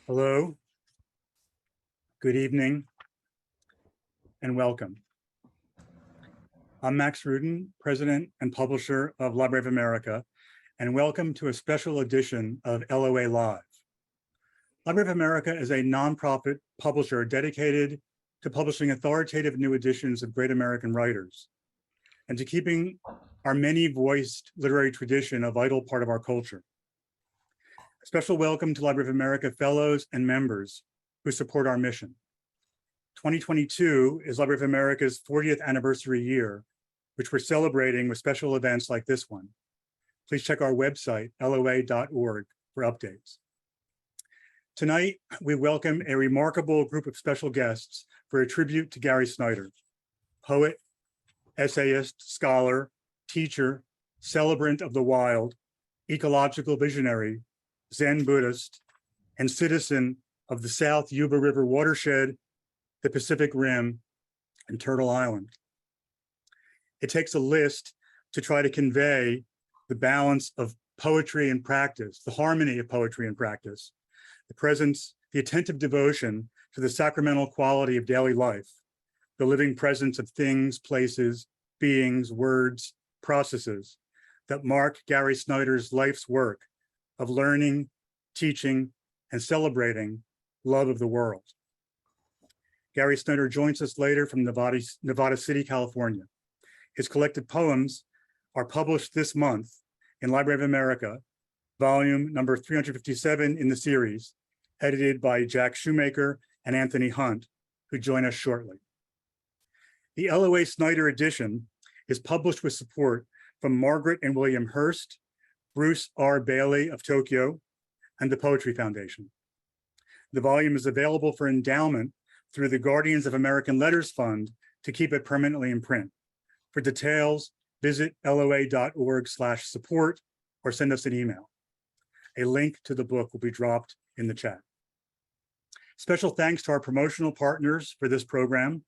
Hello, good evening, and welcome. I'm Max Rudin, President and Publisher of Library of America, and welcome to a special edition of LOA Live. Library of America is a nonprofit publisher dedicated to publishing authoritative new editions of great American writers and to keeping our many-voiced literary tradition a vital part of our culture. A special welcome to Library of America fellows and members who support our mission. 2022 is Library of America's 40th anniversary year, which we're celebrating with special events like this one. Please check our website, loa.org, for updates. Tonight, we welcome a remarkable group of special guests for a tribute to Gary Snyder, poet, essayist, scholar, teacher, celebrant of the wild, ecological visionary, Zen Buddhist, and citizen of the South Yuba River watershed, the Pacific Rim, and Turtle Island. It takes a list to try to convey the balance of poetry and practice, the harmony of poetry and practice, the presence, the attentive devotion to the sacramental quality of daily life, the living presence of things, places, beings, words, processes that mark Gary Snyder's life's work of learning, teaching, and celebrating love of the world. Gary Snyder joins us later from Nevada City, California. His collected poems are published this month in Library of America, volume number 357 in the series, edited by Jack Shoemaker and Anthony Hunt, who join us shortly. The LOA Snyder edition is published with support from Margaret and William Hurst, Bruce R. Bailey of Tokyo, and the Poetry Foundation. The volume is available for endowment through the Guardians of American Letters Fund to keep it permanently in print. For details, visit loa.org/support or send us an email. A link to the book will be dropped in the chat. Special thanks to our promotional partners for this program: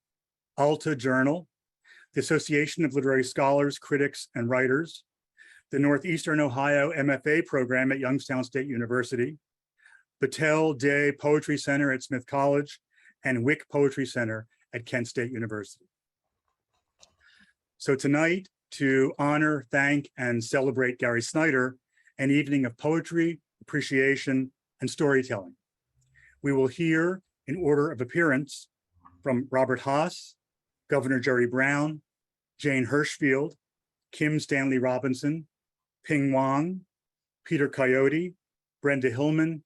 Alta Journal, the Association of Literary Scholars, Critics, and Writers, the Northeastern Ohio MFA program at Youngstown State University, Boutelle-Day Poetry Center at Smith College, and Wick Poetry Center at Kent State University. So tonight, to honor, thank, and celebrate Gary Snyder, an evening of poetry, appreciation, and storytelling. We will hear, in order of appearance, from Robert Haas, Governor Jerry Brown, Jane Hirschfield, Kim Stanley Robinson, Ping Wang, Peter Coyote, Brenda Hillman,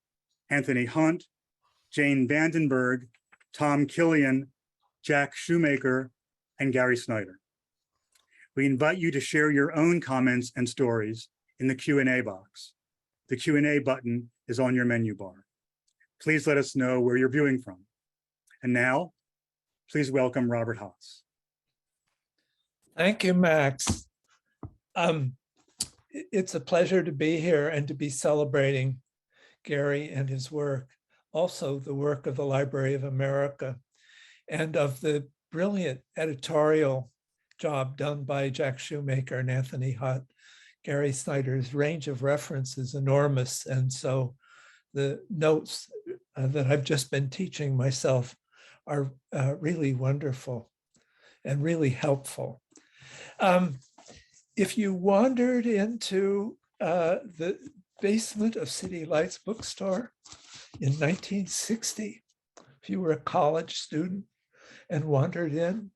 Anthony Hunt, Jane Vandenberg, Tom Killian, Jack Shoemaker, and Gary Snyder. We invite you to share your own comments and stories in the Q&A box. The Q&A button is on your menu bar. Please let us know where you're viewing from. And now, please welcome Robert Haas. Thank you, Max. It's a pleasure to be here and to be celebrating Gary and his work, also the work of the Library of America, and of the brilliant editorial job done by Jack Shoemaker and Anthony Hunt. Gary Snyder's range of reference is enormous, and so the notes that I've just been teaching myself are really wonderful and really helpful. If you wandered into the basement of City Lights bookstore in 1960, if you were a college student and wandered in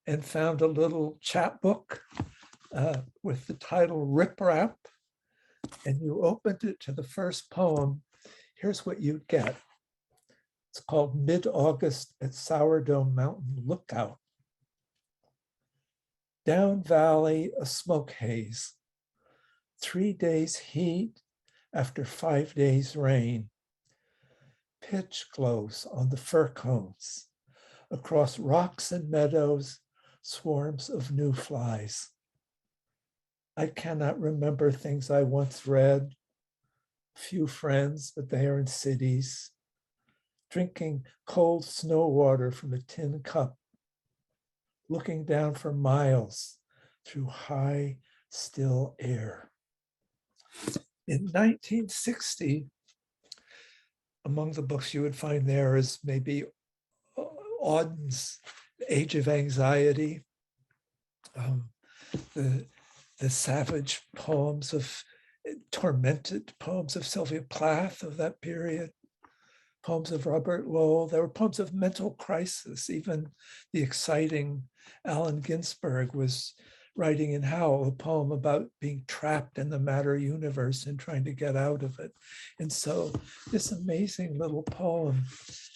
and found a little chapbook with the title Rip Rap, and you opened it to the first poem, here's what you'd get. It's called Mid-August at Sourdough Mountain Lookout. Down valley, a smoke haze. 3 days heat after 5 days rain. Pitch glows on the fir cones. Across rocks and meadows, swarms of new flies. I cannot remember things I once read. Few friends, but they are in cities. Drinking cold snow water from a tin cup. Looking down for miles through high, still air. In 1960, among the books you would find there is maybe Auden's Age of Anxiety, the savage poems of tormented poems of Sylvia Plath of that period, poems of Robert Lowell. There were poems of mental crisis. Even the exciting Allen Ginsberg was writing in Howl a poem about being trapped in the matter universe and trying to get out of it. And so this amazing little poem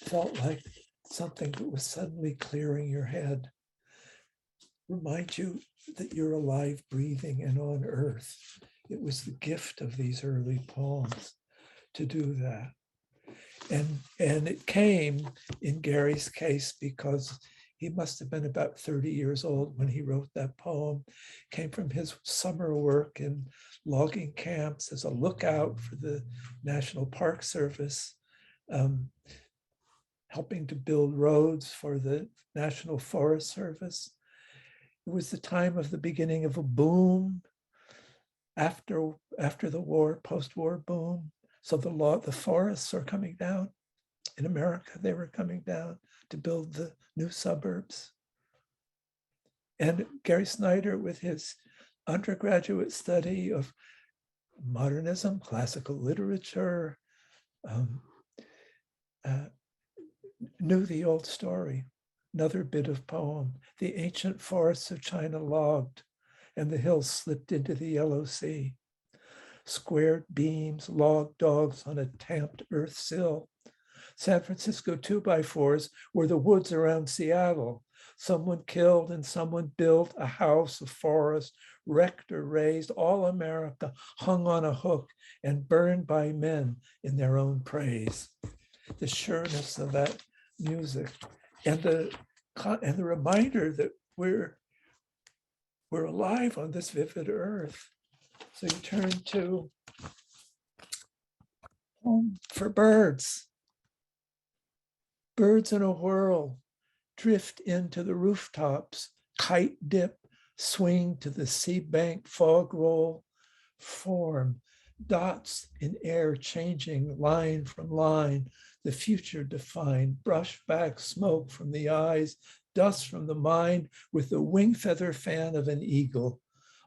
felt like something that was suddenly clearing your head. Remind you that you're alive, breathing, and on earth. It was the gift of these early poems to do that. And it came in Gary's case because he must have been about 30 years old when he wrote that poem. It came from his summer work in logging camps as a lookout for the National Park Service, helping to build roads for the National Forest Service. It was the time of the beginning of a boom after the war, post-war boom. So the forests are coming down. In America, they were coming down to build the new suburbs. And Gary Snyder, with his undergraduate study of modernism, classical literature, knew the old story. Another bit of poem: the ancient forests of China logged, and the hills slipped into the yellow sea. Squared beams, log dogs on a tamped earth sill. San Francisco 2x4s were the woods around Seattle. Someone killed and someone built a house, a forest, wrecked or raised, all America hung on a hook and burned by men in their own praise. The sureness of that music and the reminder that we're alive on this vivid earth. So you turn to Home for Birds. Birds in a whirl drift into the rooftops, kite dip, swing to the sea bank, fog roll, form, dots in air changing line from line, the future defined, brush back smoke from the eyes, dust from the mind with the wing feather fan of an eagle.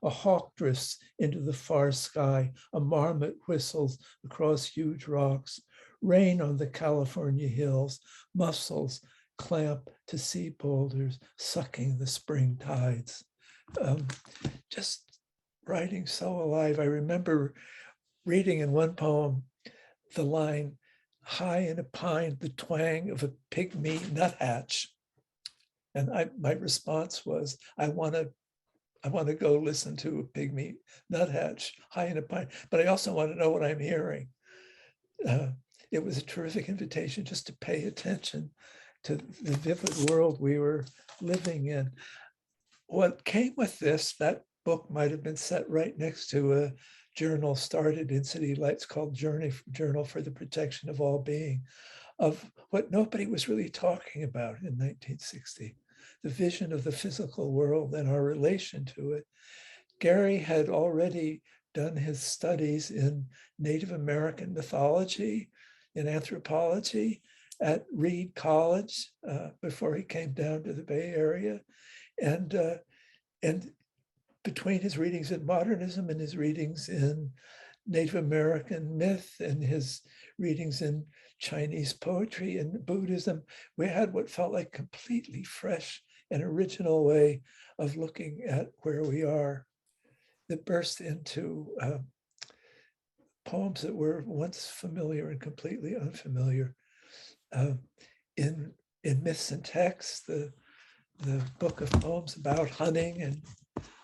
A hawk drifts into the far sky, a marmot whistles across huge rocks, rain on the California hills, mussels clamp to sea boulders, sucking the spring tides. Just writing so alive. I remember reading in one poem the line, high in a pine, the twang of a pygmy nuthatch. And my response was, I want to go listen to a pygmy nuthatch high in a pine, but I also want to know what I'm hearing. It was a terrific invitation just to pay attention to the vivid world we were living in. What came with this, that book might have been set right next to a journal started in City Lights called Journal for the Protection of All Being, of what nobody was really talking about in 1960, the vision of the physical world and our relation to it. Gary had already done his studies in Native American mythology, in anthropology at Reed College before he came down to the Bay Area. And between his readings in modernism and his readings in Native American myth and his readings in Chinese poetry and Buddhism, we had what felt like completely fresh and original way of looking at where we are, that burst into poems that were once familiar and completely unfamiliar. In Myths and Texts, the book of poems about hunting and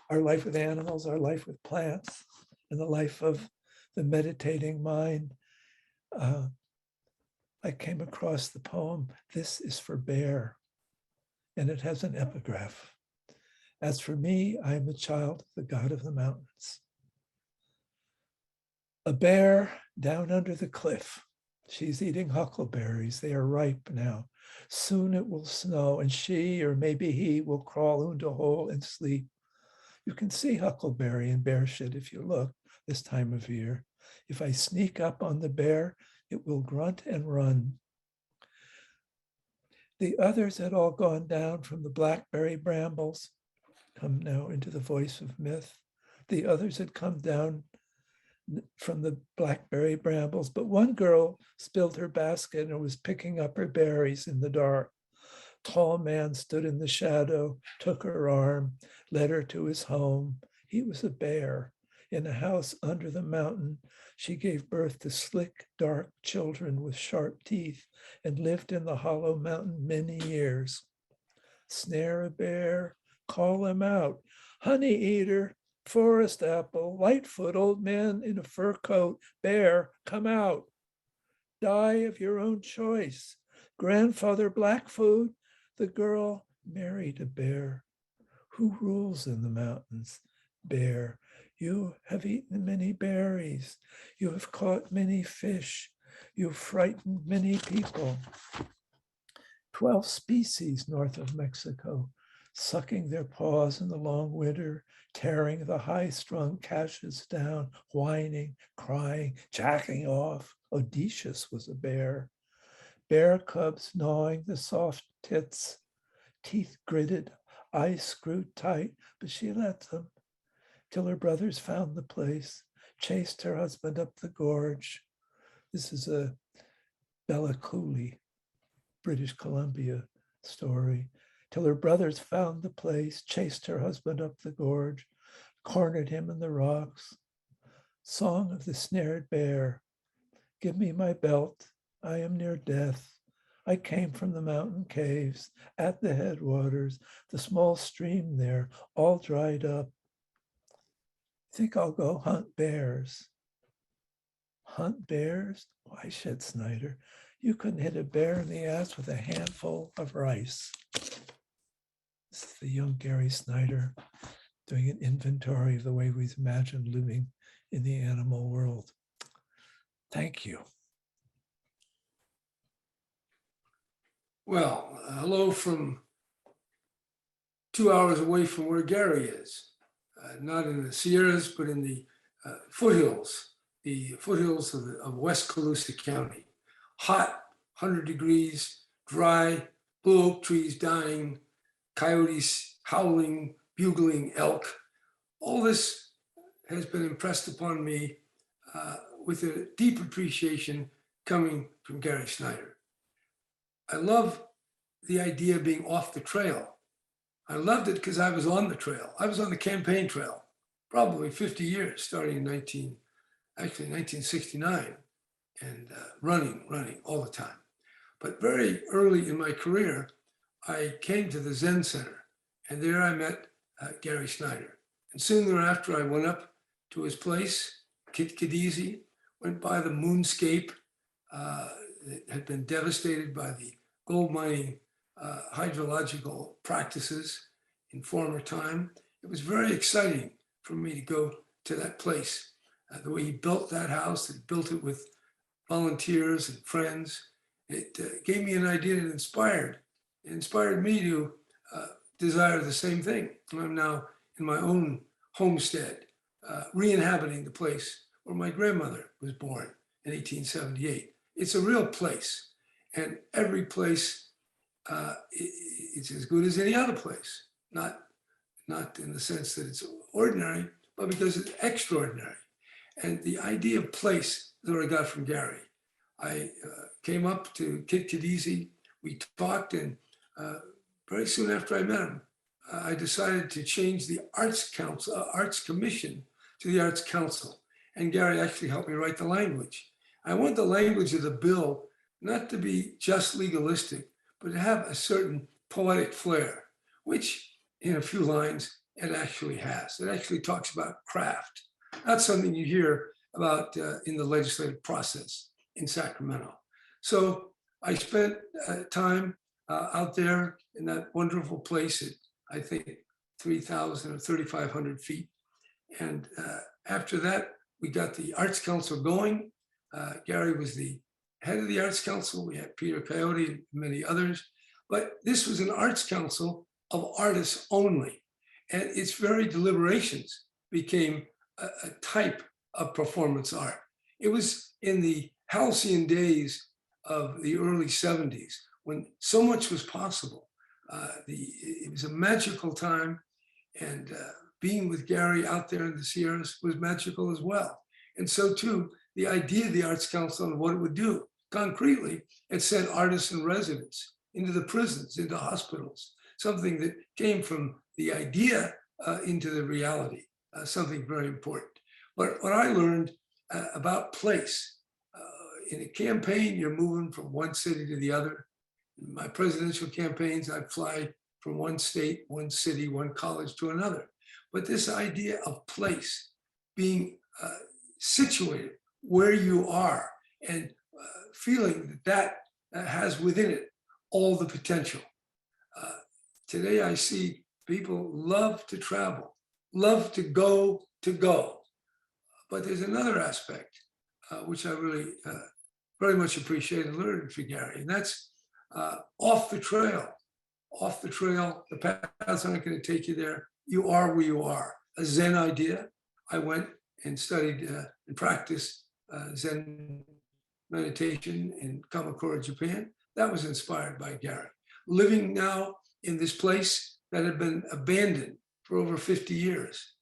our life with animals, our life with plants, and the life of the meditating mind, I came across the poem, This is for Bear, and it has an epigraph. As for me, I am a child of the God of the mountains. A bear down under the cliff. She's eating huckleberries. They are ripe now. Soon it will snow, and she, or maybe he, will crawl into a hole and sleep. You can see huckleberry and bear shit if you look this time of year. If I sneak up on the bear, It will grunt and run. The others had all gone down from the blackberry brambles. Come now into the voice of myth. The others had come down from the blackberry brambles, but one girl spilled her basket and was picking up her berries in the dark. Tall man stood in the shadow, took her arm, led her to his home. He was a bear. In a house under the mountain, she gave birth to slick, dark children with sharp teeth and lived in the hollow mountain many years. Snare a bear, call him out. Honey eater, forest apple, lightfoot, old man in a fur coat, bear, come out. Die of your own choice. Grandfather Blackfoot, the girl married a bear. Who rules in the mountains? Bear. You have eaten many berries. You have caught many fish. You've frightened many people. 12 species north of Mexico, sucking their paws in the long winter, tearing the high-strung caches down, whining, crying, jacking off. Odysseus was a bear. Bear cubs gnawing the soft tits, teeth gritted, eyes screwed tight, but she let them till her brothers found the place, chased her husband up the gorge. This is a Bella Cooley, British Columbia story. Till her brothers found the place, chased her husband up the gorge, cornered him in the rocks. Song of the snared bear. Give me my belt. I am near death. I came from the mountain caves at the headwaters, the small stream there, all dried up. Think I'll go hunt bears. Hunt bears? Why, said Snyder, you couldn't hit a bear in the ass with a handful of rice. This is the young Gary Snyder doing an inventory of the way we imagine living in the animal world. Thank you. Well, hello from 2 hours away from where Gary is. Not in the Sierras, but in the foothills of West Colusa County. Hot, 100 degrees, dry, blue oak trees dying, coyotes howling, bugling elk. All this has been impressed upon me with a deep appreciation coming from Gary Snyder. I love the idea of being off the trail. I loved it because I was on the trail. I was on the campaign trail, probably 50 years, starting in 1969, and running all the time. But very early in my career, I came to the Zen Center, and there I met Gary Snyder. And soon thereafter, I went up to his place, Kit-Kadisi, went by the moonscape that had been devastated by the gold mining hydrological practices in former time. It was very exciting for me to go to that place. The way he built that house, he built it with volunteers and friends. It gave me an idea and inspired me to desire the same thing. I'm now in my own homestead, re-inhabiting the place where my grandmother was born in 1878. It's a real place, and every place it's as good as any other place. Not in the sense that it's ordinary, but because it's extraordinary. And the idea of place that I got from Gary. I came up to Kit-Kadisi, we talked, and very soon after I met him, I decided to change the Arts Commission to the Arts Council. And Gary actually helped me write the language. I want the language of the bill not to be just legalistic, but to have a certain poetic flair, which in a few lines it actually has. It actually talks about craft, not something you hear about in the legislative process in Sacramento. So I spent time out there in that wonderful place at, I think, 3,000 or 3,500 feet. And after that, we got the Arts Council going. Gary was the head of the Arts Council. We had Peter Coyote and many others. But this was an Arts Council of artists only. And its very deliberations became a type of performance art. It was in the halcyon days of the early 70s when so much was possible. It was a magical time, and being with Gary out there in the Sierras was magical as well. And so too, the idea of the Arts Council and what it would do. Concretely, it sent artists and residents into the prisons, into hospitals, something that came from the idea into the reality, something very important. But what I learned about place, in a campaign, you're moving from one city to the other. In my presidential campaigns, I'd fly from one state, one city, one college to another. But this idea of place, being situated where you are, and feeling that has within it all the potential. Today I see people love to travel, love to go, but there's another aspect which I really very much appreciate and learned from Gary, and that's off the trail. Off the trail, the paths aren't going to take you there. You are where you are. A Zen idea. I went and studied and practiced Zen meditation in Kamakura, Japan. That was inspired by Gary. Living now in this place that had been abandoned for over 50 years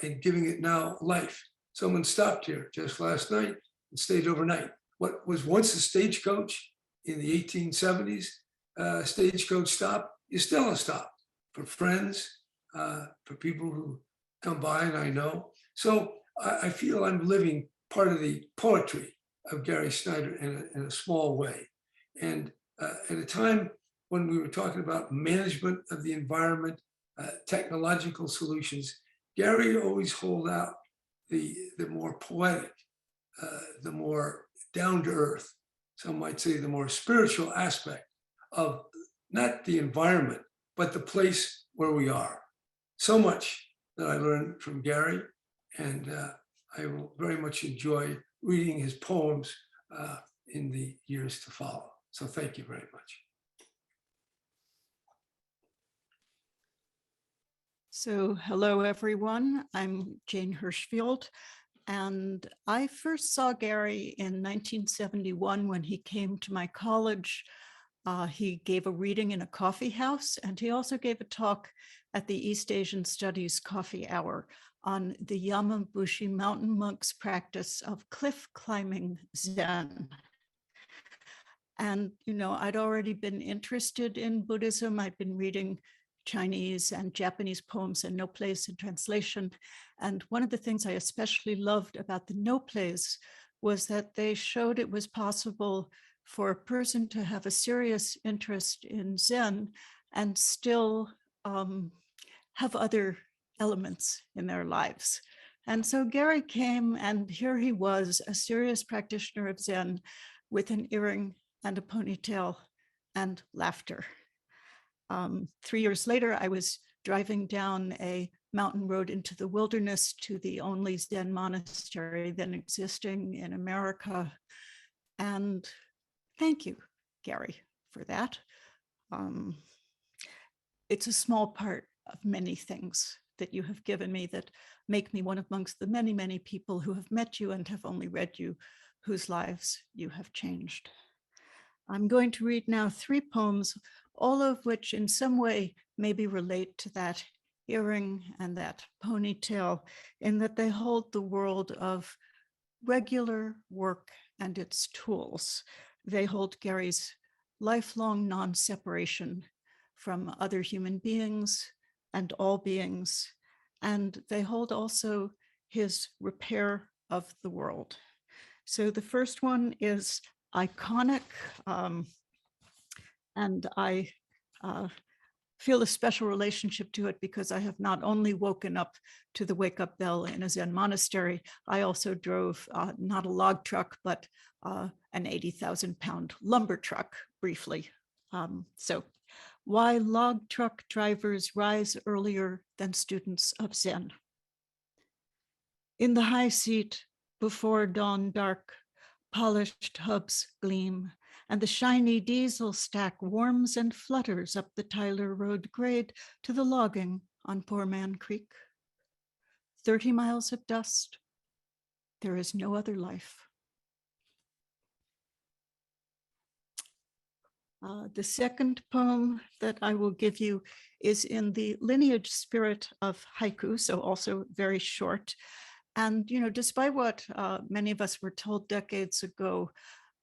and giving it now life. Someone stopped here just last night and stayed overnight. What was once a stagecoach in the 1870s, stagecoach stop is still a stop for friends, for people who come by and I know. So I feel I'm living part of the poetry of Gary Snyder in a small way. And at a time when we were talking about management of the environment, technological solutions, Gary always hold out the more poetic, the more down to earth, some might say the more spiritual aspect of not the environment, but the place where we are. So much that I learned from Gary, and I will very much enjoy reading his poems in the years to follow. So thank you very much. So hello, everyone. I'm Jane Hirschfield, and I first saw Gary in 1971 when he came to my college. He gave a reading in a coffee house, and he also gave a talk at the East Asian Studies Coffee Hour on the Yamabushi mountain monks' practice of cliff climbing Zen. And, you know, I'd already been interested in Buddhism. I'd been reading Chinese and Japanese poems and no plays in translation. And one of the things I especially loved about the no plays was that they showed it was possible for a person to have a serious interest in Zen and still have other elements in their lives. And so Gary came, and here he was, a serious practitioner of Zen with an earring and a ponytail and laughter. 3 years later, I was driving down a mountain road into the wilderness to the only Zen monastery then existing in America. And thank you, Gary, for that. It's a small part of many things that you have given me that make me one amongst the many, many people who have met you and have only read you, whose lives you have changed. I'm going to read now 3 poems, all of which in some way maybe relate to that earring and that ponytail, in that they hold the world of regular work and its tools. They hold Gary's lifelong non-separation from other human beings and all beings, and they hold also his repair of the world. So the first one is iconic, and I feel a special relationship to it because I have not only woken up to the wake-up bell in a Zen monastery, I also drove not a log truck, but an 80,000-pound lumber truck briefly. So why log truck drivers rise earlier than students of Zen. In the high seat, before dawn dark, polished hubs gleam, and the shiny diesel stack warms and flutters up the Tyler Road grade to the logging on Poor Man Creek. 30 miles of dust. There is no other life. The second poem that I will give you is in the lineage spirit of haiku, so also very short. And, despite what many of us were told decades ago,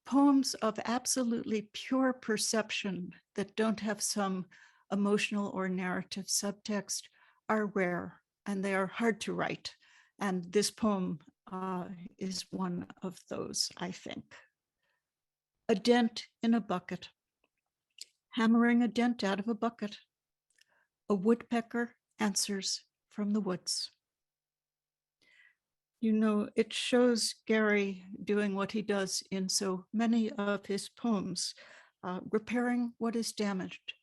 poems of absolutely pure perception that don't have some emotional or narrative subtext are rare, and they are hard to write. And this poem is one of those, I think. A dent in a bucket. Hammering a dent out of a bucket. A woodpecker answers from the woods. It shows Gary doing what he does in so many of his poems, repairing what is damaged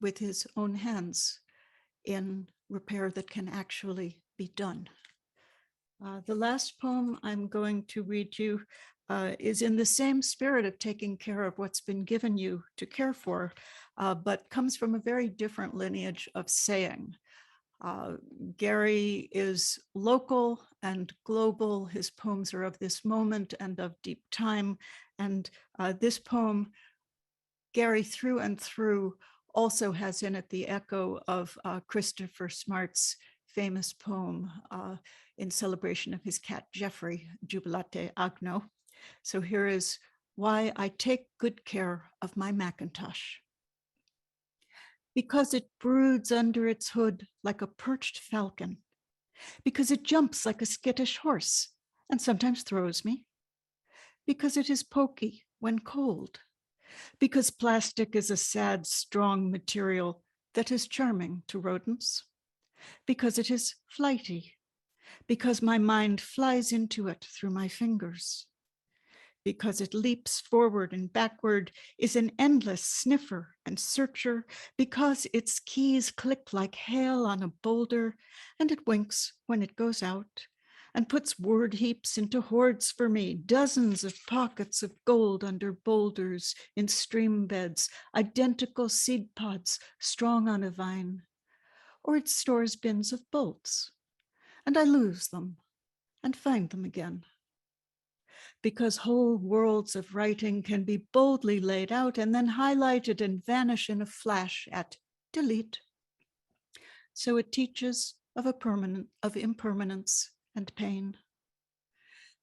with his own hands in repair that can actually be done. The last poem I'm going to read you is in the same spirit of taking care of what's been given you to care for, but comes from a very different lineage of saying. Gary is local and global. His poems are of this moment and of deep time. And this poem, Gary through and through, also has in it the echo of Christopher Smart's famous poem in celebration of his cat, Jeffrey, Jubilate Agno. So here is Why I Take Good Care of My Macintosh. Because it broods under its hood like a perched falcon, because it jumps like a skittish horse and sometimes throws me, because it is pokey when cold, because plastic is a sad, strong material that is charming to rodents, because it is flighty, because my mind flies into it through my fingers, because it leaps forward and backward, is an endless sniffer and searcher, because its keys click like hail on a boulder, and it winks when it goes out, and puts word heaps into hoards for me, dozens of pockets of gold under boulders in stream beds, identical seed pods strong on a vine, or it stores bins of bolts, and I lose them and find them again. Because whole worlds of writing can be boldly laid out and then highlighted and vanish in a flash at delete. So it teaches of impermanence and pain.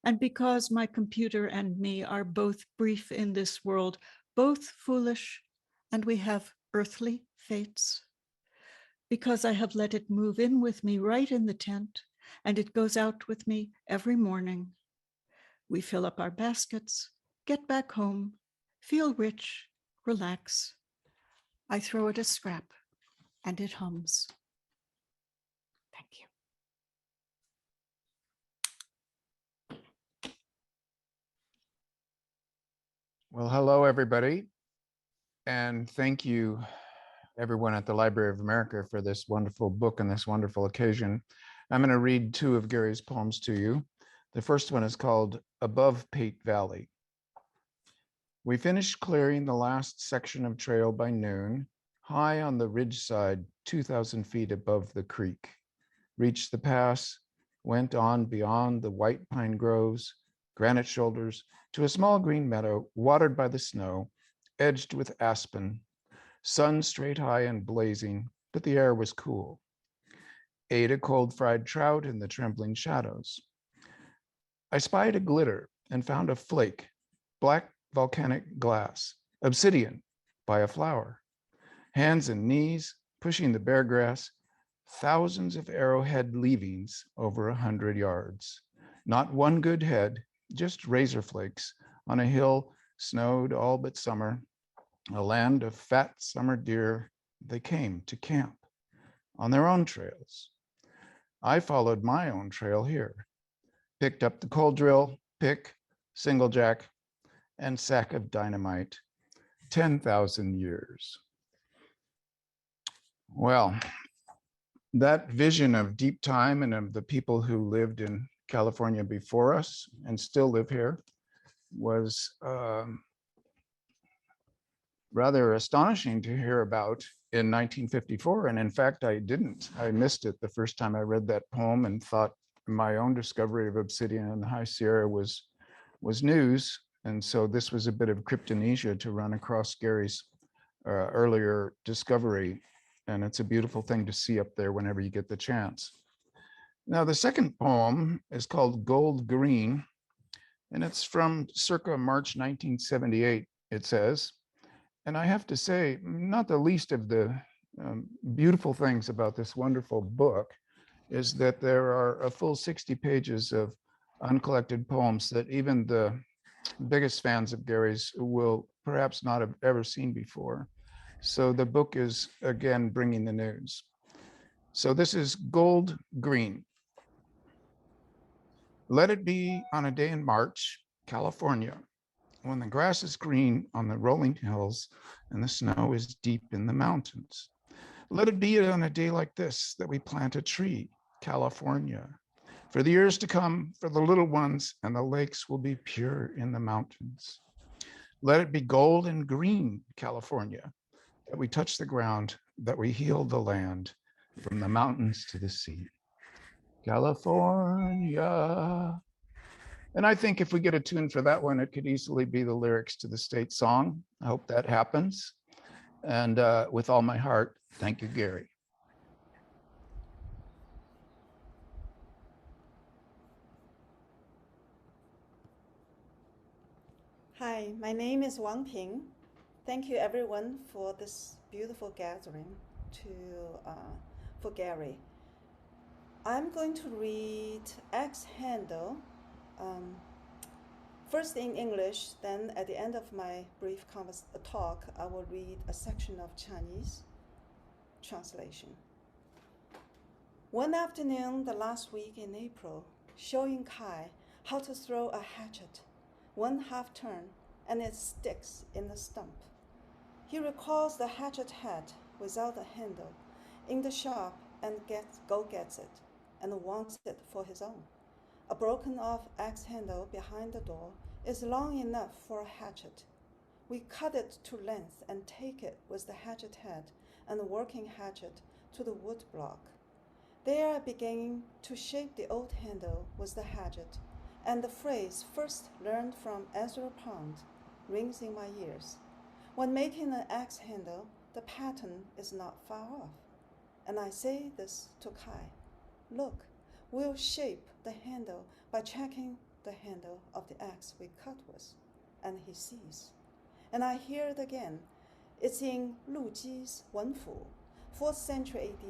And because my computer and me are both brief in this world, both foolish, and we have earthly fates, because I have let it move in with me right in the tent, and it goes out with me every morning. We fill up our baskets, get back home, feel rich, relax. I throw it a scrap and it hums. Thank you. Well, hello, everybody. And thank you, everyone at the Library of America, for this wonderful book and this wonderful occasion. I'm going to read two of Gary's poems to you. The first one is called Above Pate Valley. We finished clearing the last section of trail by noon, high on the ridge side, 2,000 feet above the creek. Reached the pass, went on beyond the white pine groves, granite shoulders, to a small green meadow watered by the snow, edged with aspen, sun straight high and blazing, but the air was cool. Ate a cold fried trout in the trembling shadows. I spied a glitter and found a flake, black volcanic glass, obsidian by a flower. Hands and knees, pushing the bare grass, thousands of arrowhead leavings over 100 yards. Not one good head, just razor flakes on a hill snowed all but summer, a land of fat summer deer. They came to camp on their own trails. I followed my own trail here. Picked up the coal drill, pick, single jack, and sack of dynamite, 10,000 years. Well, that vision of deep time and of the people who lived in California before us and still live here was rather astonishing to hear about in 1954. And in fact, I missed it the first time I read that poem and thought my own discovery of obsidian in the High Sierra was news. And so this was a bit of cryptonesia to run across Gary's earlier discovery. And it's a beautiful thing to see up there whenever you get the chance. Now, the second poem is called Gold Green, and it's from circa March 1978, it says. And I have to say, not the least of the beautiful things about this wonderful book is that there are a full 60 pages of uncollected poems that even the biggest fans of Gary's will perhaps not have ever seen before. So the book is, again, bringing the news. So this is Gold Green. Let it be on a day in March, California, when the grass is green on the rolling hills and the snow is deep in the mountains. Let it be on a day like this that we plant a tree, California. For the years to come, for the little ones, and the lakes will be pure in the mountains. Let it be gold and green, California, that we touch the ground, that we heal the land from the mountains to the sea. California. And I think if we get a tune for that one, it could easily be the lyrics to the state song. I hope that happens. And with all my heart, thank you, Gary. Hi, my name is Wang Ping. Thank you everyone for this beautiful gathering for Gary. I'm going to read Axe Handle, first in English, then at the end of my brief talk, I will read a section of Chinese translation. One afternoon the last week in April, showing Kai how to throw a hatchet, one half turn, and it sticks in the stump. He recalls the hatchet head without a handle in the shop and gets it and wants it for his own. A broken off axe handle behind the door is long enough for a hatchet. We cut it to length and take it with the hatchet head and the working hatchet to the wood block. There I began to shape the old handle with the hatchet, and the phrase first learned from Ezra Pound rings in my ears. When making an axe handle, the pattern is not far off. And I say this to Kai. Look, we'll shape the handle by checking the handle of the axe we cut with. And he sees. And I hear it again. It's in Lu Ji's Wenfu, 4th century AD,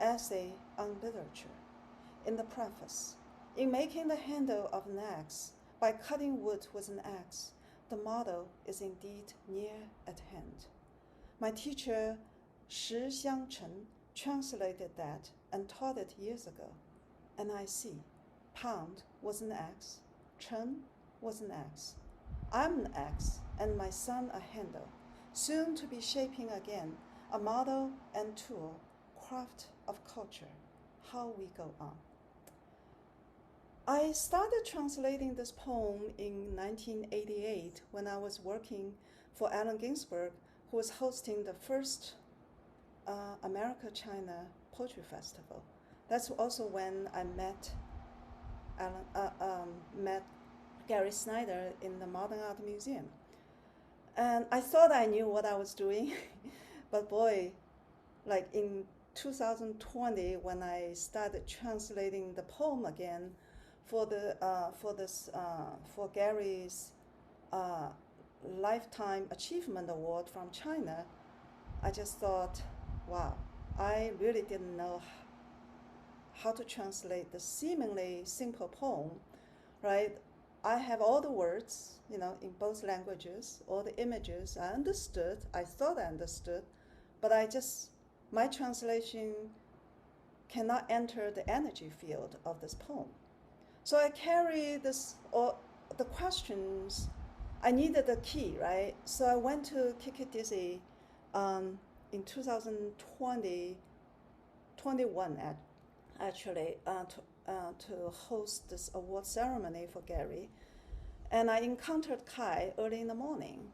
essay on literature. In the preface, in making the handle of an axe by cutting wood with an axe, the model is indeed near at hand. My teacher, Shi Xiangchen, translated that and taught it years ago. And I see, Pound was an axe, Chen was an axe. I'm an axe, and my son a handle, soon to be shaping again, a model and tool, craft of culture, how we go on. I started translating this poem in 1988 when I was working for Allen Ginsberg, who was hosting the first America-China Poetry Festival. That's also when I met Gary Snyder in the Modern Art Museum. And I thought I knew what I was doing, but boy, like in 2020, when I started translating the poem again for Gary's Lifetime Achievement Award from China, I just thought, wow, I really didn't know how to translate the seemingly simple poem, right? I have all the words, in both languages, all the images I understood, I thought I understood, but my translation cannot enter the energy field of this poem. So I carry the questions, I needed a key, right? So I went to Kikidisi in 2021, actually, to host this award ceremony for Gary. And I encountered Kai early in the morning.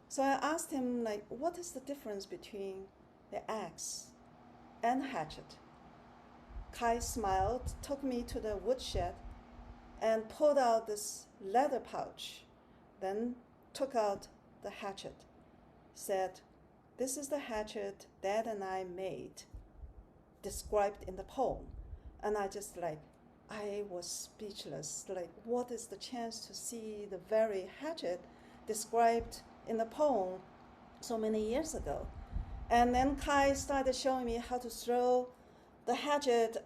So I asked him, what is the difference between the axe and hatchet? Kai smiled, took me to the woodshed, and pulled out this leather pouch, then took out the hatchet, said, this is the hatchet Dad and I made, described in the poem. And I was speechless. Like, what is the chance to see the very hatchet described in the poem so many years ago? And then Kai started showing me how to throw the hatchet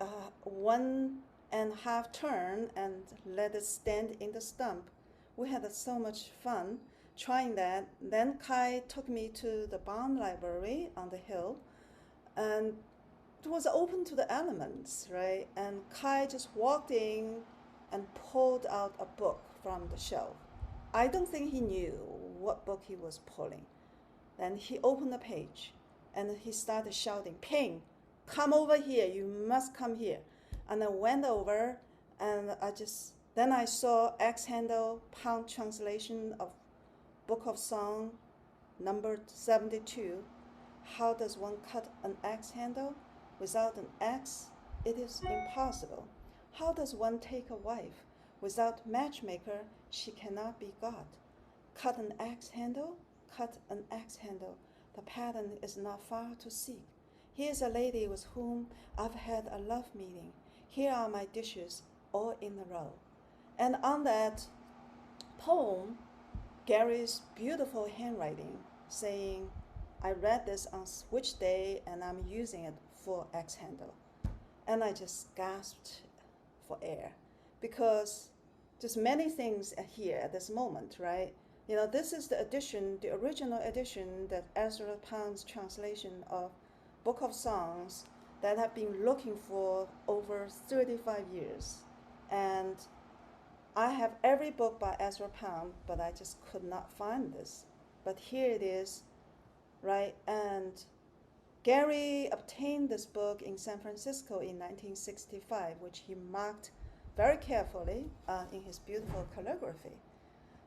1.5 turn and let it stand in the stump. We had so much fun trying that. Then Kai took me to the barn library on the hill, and it was open to the elements, right? And Kai just walked in and pulled out a book from the shelf. I don't think he knew what book he was pulling. Then he opened the page and he started shouting, "Ping, come over here, you must come here." And I went over and then I saw Axe Handle Pound translation of Book of Song, number 72. How does one cut an axe handle? Without an axe, it is impossible. How does one take a wife? Without matchmaker, she cannot be got. Cut an axe handle, cut an axe handle. The pattern is not far to seek. Here's a lady with whom I've had a love meeting. Here are my dishes, all in a row. And on that poem, Gary's beautiful handwriting saying, I read this on which day and I'm using it for axe handle. And I just gasped for air because just many things are here at this moment, right? You know, this is the edition, the original edition that Ezra Pound's translation of Book of Songs that I've been looking for over 35 years. And I have every book by Ezra Pound, but I just could not find this. But here it is, right? And Gary obtained this book in San Francisco in 1965, which he marked very carefully in his beautiful calligraphy.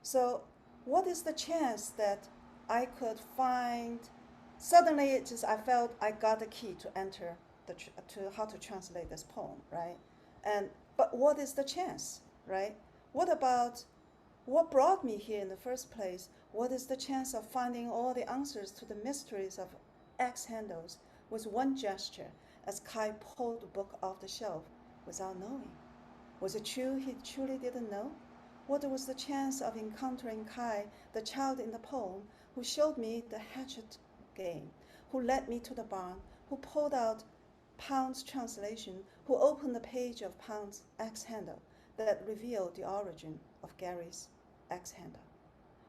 So what is the chance that I could find, suddenly I felt I got the key to enter to how to translate this poem, right? But what is the chance, right? What brought me here in the first place? What is the chance of finding all the answers to the mysteries of axe handles with one gesture as Kai pulled the book off the shelf without knowing? Was it true he truly didn't know? What was the chance of encountering Kai, the child in the poem, who showed me the hatchet game, who led me to the barn, who pulled out Pound's translation, who opened the page of Pound's axe handle that revealed the origin of Gary's axe handle?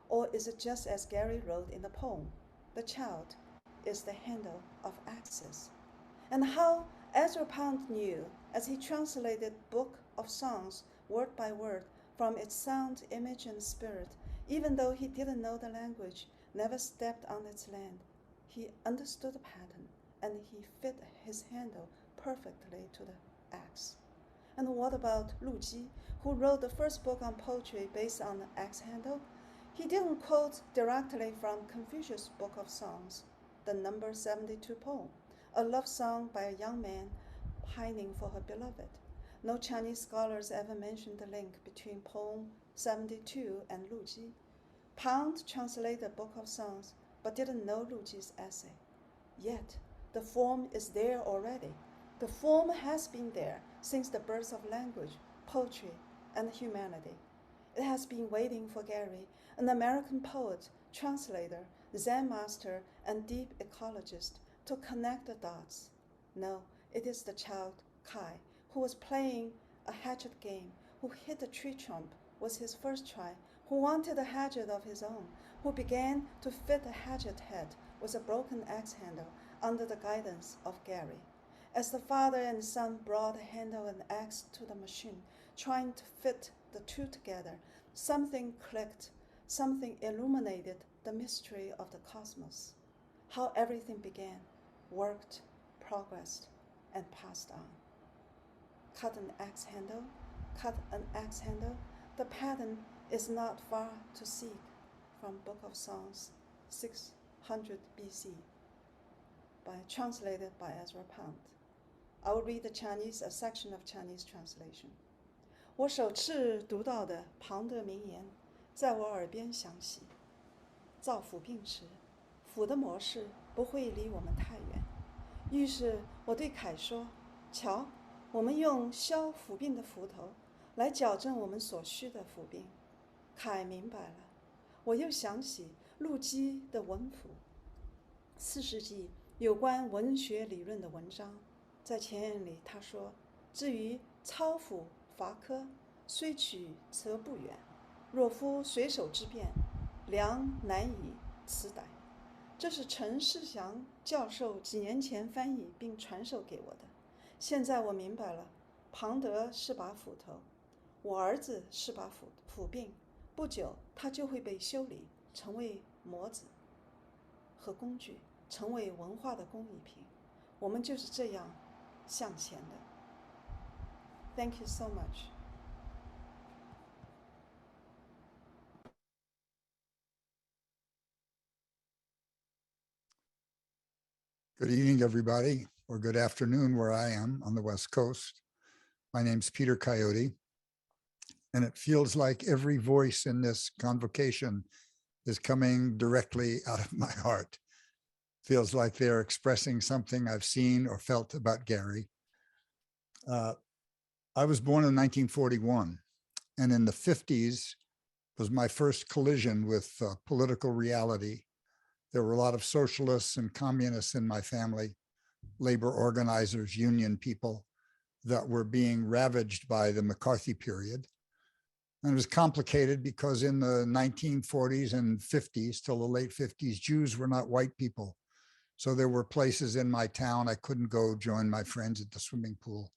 Or is it just as Gary wrote in the poem, the child is the handle of axes? And how Ezra Pound knew, as he translated Book of Songs word by word from its sound, image, and spirit, even though he didn't know the language, never stepped on its land, he understood the pattern and he fit his handle perfectly to the axe. And what about Lu Ji, who wrote the first book on poetry based on the axe handle? He didn't quote directly from Confucius' Book of Songs, the number 72 poem, a love song by a young man pining for her beloved. No Chinese scholars ever mentioned the link between poem 72 and Lu Ji. Pound translated Book of Songs, but didn't know Lu Ji's essay. Yet, the form is there already. The form has been there since the birth of language, poetry, and humanity. It has been waiting for Gary, an American poet, translator, Zen master, and deep ecologist, to connect the dots. No, it is the child, Kai, who was playing a hatchet game, who hit a tree trunk was his first try, who wanted a hatchet of his own, who began to fit a hatchet head with a broken axe handle under the guidance of Gary. As the father and son brought a handle and axe to the machine, trying to fit the two together, something clicked, something illuminated the mystery of the cosmos, how everything began, worked, progressed, and passed on. Cut an axe handle, cut an axe handle. The pattern is not far to seek from Book of Songs, 600 BC, translated by Ezra Pound. I will read a section of Chinese translation. 我首次读到的庞德名言，在我耳边响起：造福并驰，斧的模式不会离我们太远。于是我对凯说：“瞧，我们用削斧柄的斧头来矫正我们所需的斧柄。”凯明白了。我又想起陆基的文斧，4世纪有关文学理论的文章，在前言里他说：“至于操斧伐柯，虽取则不远，若夫随手之变，良难以辞逮。”这是陈世祥教授几年前翻译并传授给我的。现在我明白了，庞德是把斧头，我儿子是把斧柄，不久他就会被修理，成为模子和工具，成为文化的工艺品。我们就是这样向前的。Thank you so much. Good evening, everybody, or good afternoon where I am on the West Coast. My name's Peter Coyote, and it feels like every voice in this convocation is coming directly out of my heart. Feels like they're expressing something I've seen or felt about Gary. I was born in 1941, and in the 50s was my first collision with political reality. There were a lot of socialists and communists in my family, labor organizers, union people that were being ravaged by the McCarthy period. And it was complicated because in the 1940s and 50s till the late 50s, Jews were not white people. So there were places in my town I couldn't go join my friends at the swimming pool.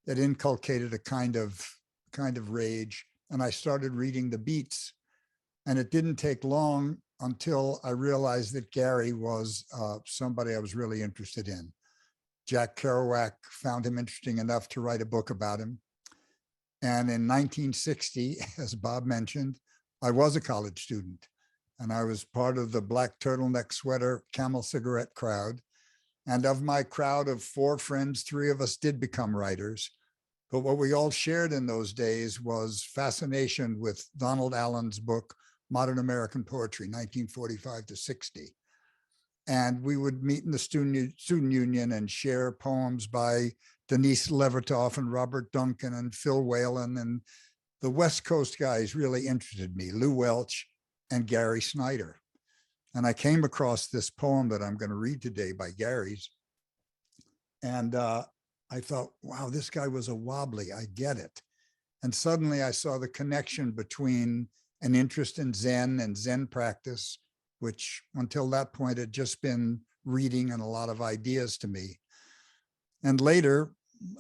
It inculcated a kind of rage. And I started reading the Beats. And it didn't take long until I realized that Gary was somebody I was really interested in. Jack Kerouac found him interesting enough to write a book about him. And in 1960, as Bob mentioned, I was a college student, and I was part of the black turtleneck sweater, camel cigarette crowd. And of my crowd of 4 friends, 3 of us did become writers. But what we all shared in those days was fascination with Donald Allen's book, Modern American Poetry, 1945 to 60. And we would meet in the student union and share poems by Denise Levertov and Robert Duncan and Phil Whalen. And the West Coast guys really interested me, Lou Welch and Gary Snyder. And I came across this poem that I'm going to read today by Gary's. And I thought, wow, this guy was a wobbly. I get it. And suddenly I saw the connection between an interest in Zen and Zen practice, which until that point had just been reading and a lot of ideas to me. And later,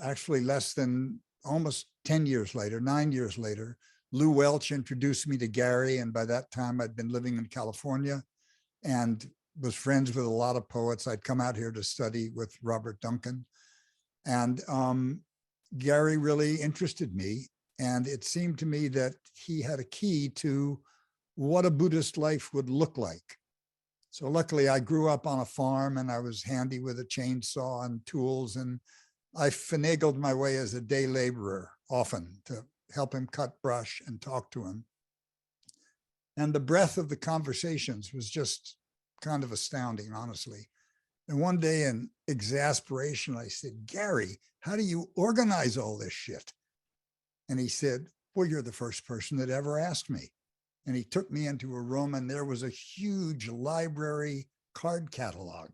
actually less than almost 10 years later, 9 years later, Lou Welch introduced me to Gary. And by that time I'd been living in California and was friends with a lot of poets. I'd come out here to study with Robert Duncan. And Gary really interested me. And it seemed to me that he had a key to what a Buddhist life would look like. So luckily I grew up on a farm and I was handy with a chainsaw and tools. And I finagled my way as a day laborer often to help him cut brush and talk to him. And the breadth of the conversations was just kind of astounding, honestly. And one day in exasperation, I said, Gary, how do you organize all this shit? And he said, well, you're the first person that ever asked me. And he took me into a room and there was a huge library card catalog.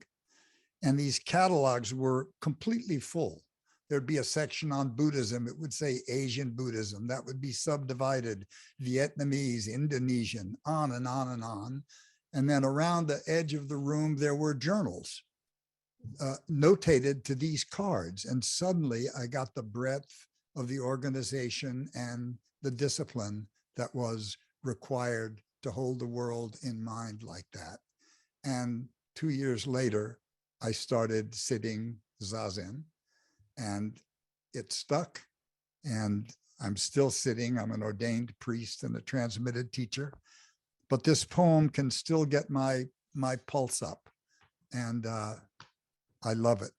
And these catalogs were completely full. There'd be a section on Buddhism. It would say Asian Buddhism. That would be subdivided, Vietnamese, Indonesian, on and on and on. And then around the edge of the room, there were journals notated to these cards. And suddenly I got the breadth of the organization and the discipline that was required to hold the world in mind like that. And 2 years later, I started sitting Zazen and it stuck. And I'm still sitting. I'm an ordained priest and a transmitted teacher, but this poem can still get my pulse up. And I love it.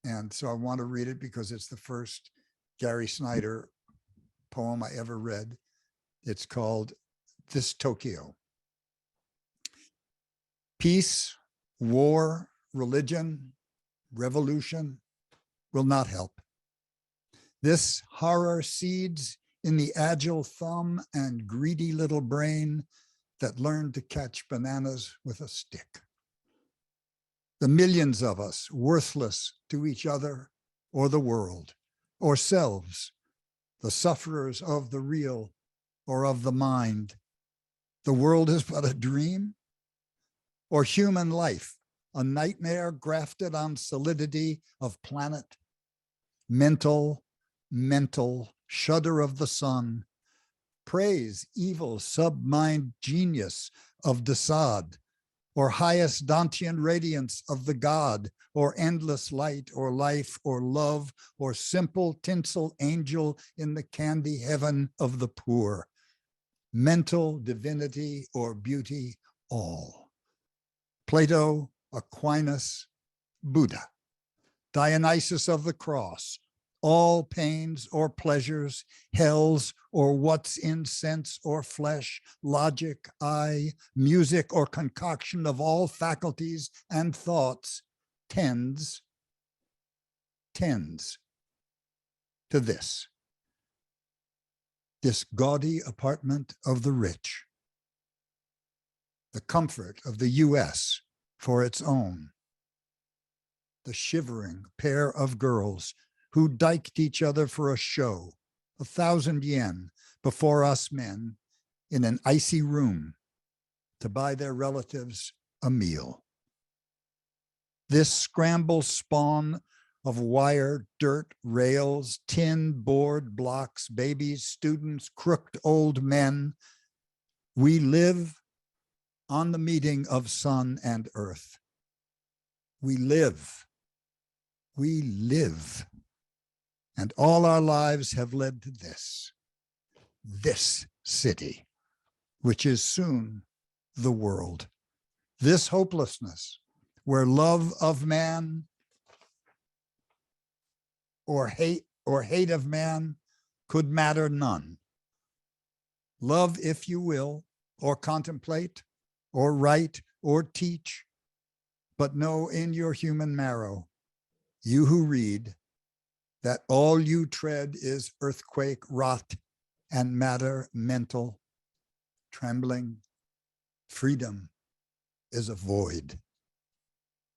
And so I want to read it because it's the first Gary Snyder poem I ever read. It's called This Tokyo. Peace War, religion, revolution will not help. This horror seeds in the agile thumb and greedy little brain that learned to catch bananas with a stick. The millions of us worthless to each other or the world, or selves, the sufferers of the real or of the mind. The world is but a dream, or human life, a nightmare grafted on solidity of planet. Mental, shudder of the sun, praise evil submind genius of Desaad, or highest Dantean radiance of the god, or endless light, or life, or love, or simple tinsel angel in the candy heaven of the poor. Mental divinity or beauty, all. Plato, Aquinas, Buddha, Dionysus of the cross, all pains or pleasures, hells or what's in sense or flesh, logic, eye, music or concoction of all faculties and thoughts tends to this gaudy apartment of the rich, the comfort of the US for its own, the shivering pair of girls who diked each other for a show, 1,000 yen before us men in an icy room to buy their relatives a meal. This scramble spawn of wire, dirt, rails, tin, board, blocks, babies, students, crooked old men. We live on the meeting of sun and earth. We live. And all our lives have led to this city, which is soon the world. This hopelessness, where love of man or hate of man could matter none. Love, if you will, or contemplate, or write, or teach, but know in your human marrow, you who read, that all you tread is earthquake, rot, and matter mental, trembling. Freedom is a void.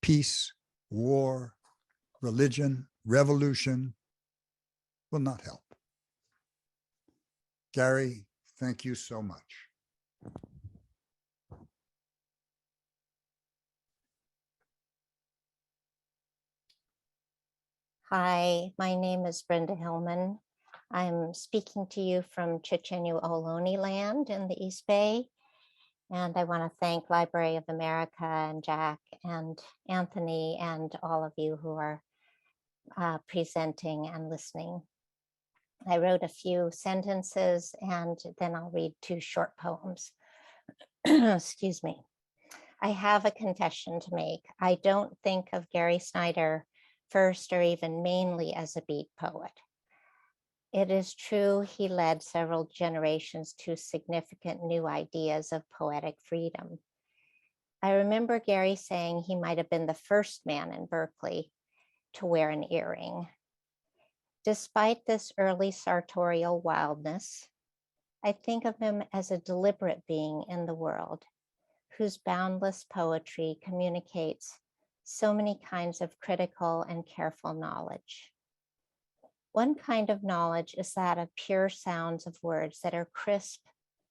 Peace, war, religion, revolution will not help. Gary, thank you so much. Hi, my name is Brenda Hillman. I'm speaking to you from Chichenyu Ohlone land in the East Bay. And I want to thank Library of America and Jack and Anthony and all of you who are presenting and listening. I wrote a few sentences and then I'll read 2 short poems. Excuse me. I have a confession to make. I don't think of Gary Snyder first or even mainly as a beat poet. It is true he led several generations to significant new ideas of poetic freedom. I remember Gary saying he might have been the first man in Berkeley to wear an earring. Despite this early sartorial wildness, I think of him as a deliberate being in the world, whose boundless poetry communicates so many kinds of critical and careful knowledge. One kind of knowledge is that of pure sounds of words that are crisp,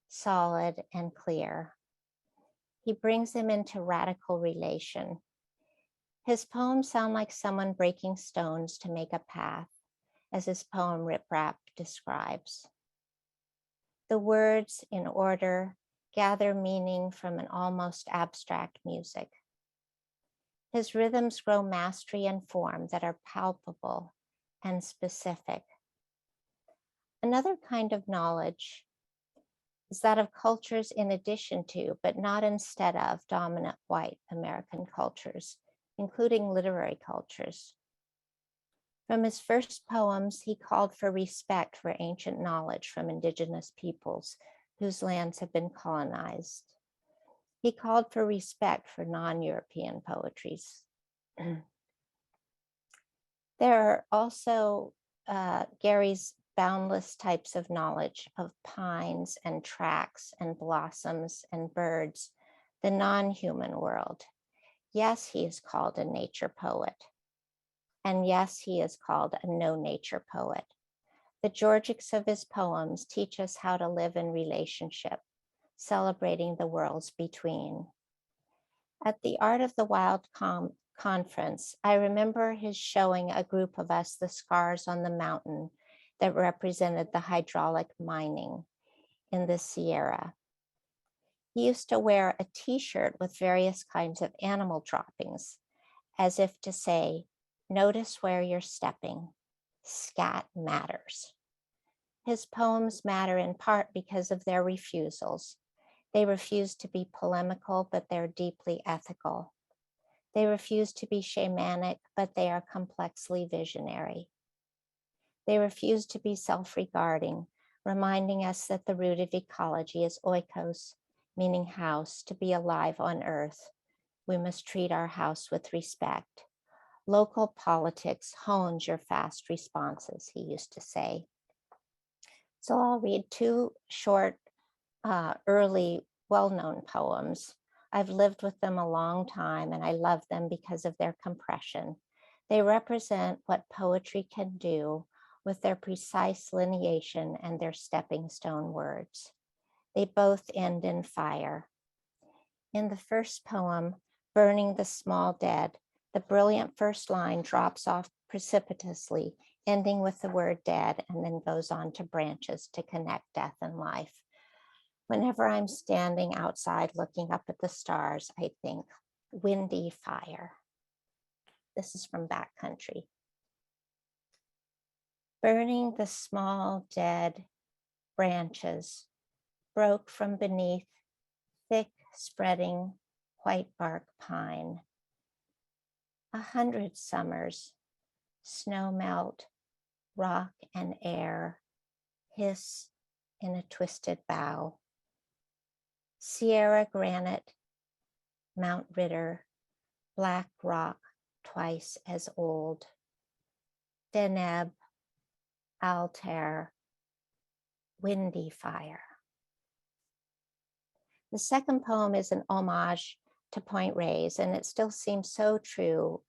solid, and clear. He brings them into radical relation. His poems sound like someone breaking stones to make a path, as his poem Rip Rap describes. The words, in order, gather meaning from an almost abstract music. His rhythms grow mastery and form that are palpable and specific. Another kind of knowledge is that of cultures in addition to, but not instead of, dominant white American cultures, including literary cultures. From his first poems, he called for respect for ancient knowledge from indigenous peoples whose lands have been colonized. He called for respect for non-European poetries. There are also Gary's boundless types of knowledge of pines and tracks and blossoms and birds, the non-human world. Yes, he is called a nature poet. And yes, he is called a no-nature poet. The Georgics of his poems teach us how to live in relationship, celebrating the worlds between. At the Art of the Wild conference, I remember his showing a group of us the scars on the mountain that represented the hydraulic mining in the Sierra. He used to wear a t-shirt with various kinds of animal droppings, as if to say, notice where you're stepping. Scat matters. His poems matter in part because of their refusals. They refuse to be polemical, but they're deeply ethical. They refuse to be shamanic, but they are complexly visionary. They refuse to be self-regarding, reminding us that the root of ecology is oikos, meaning house, to be alive on earth. We must treat our house with respect. Local politics hones your fast responses, he used to say. So I'll read two short, early, well-known poems. I've lived with them a long time and I love them because of their compression. They represent what poetry can do with their precise lineation and their stepping stone words. They both end in fire. In the first poem, Burning the Small Dead, the brilliant first line drops off precipitously, ending with the word dead, and then goes on to branches to connect death and life. Whenever I'm standing outside looking up at the stars, I think, windy fire. This is from Backcountry. Burning the small dead branches broke from beneath thick spreading white bark pine. 100 summers, snow melt, rock and air hiss in a twisted bough. Sierra granite, Mount Ritter, black rock twice as old. Deneb, Altair, windy fire. The second poem is an homage to Point Reyes, and it still seems so true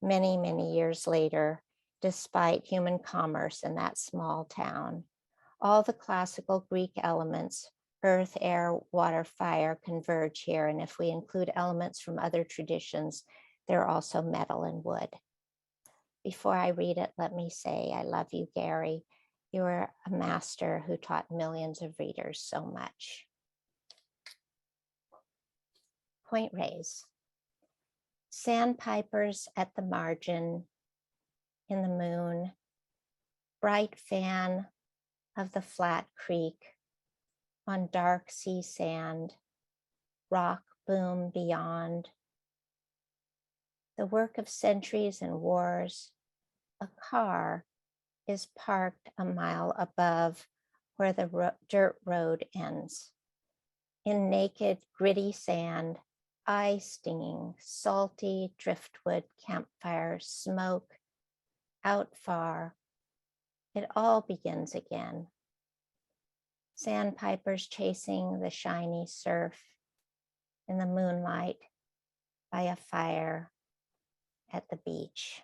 many, many years later, despite human commerce in that small town. All the classical Greek elements, earth, air, water, fire, converge here, and if we include elements from other traditions, there are also metal and wood. Before I read it, let me say, I love you, Gary. You are a master who taught millions of readers so much. Point Reyes. Sandpipers at the margin, in the moon, bright fan of the flat creek, on dark sea sand, rock boom beyond. The work of centuries and wars, a car is parked a mile above where the dirt road ends. In naked, gritty sand, eye-stinging, salty driftwood campfire smoke, out far, it all begins again. Sandpipers chasing the shiny surf in the moonlight by a fire at the beach.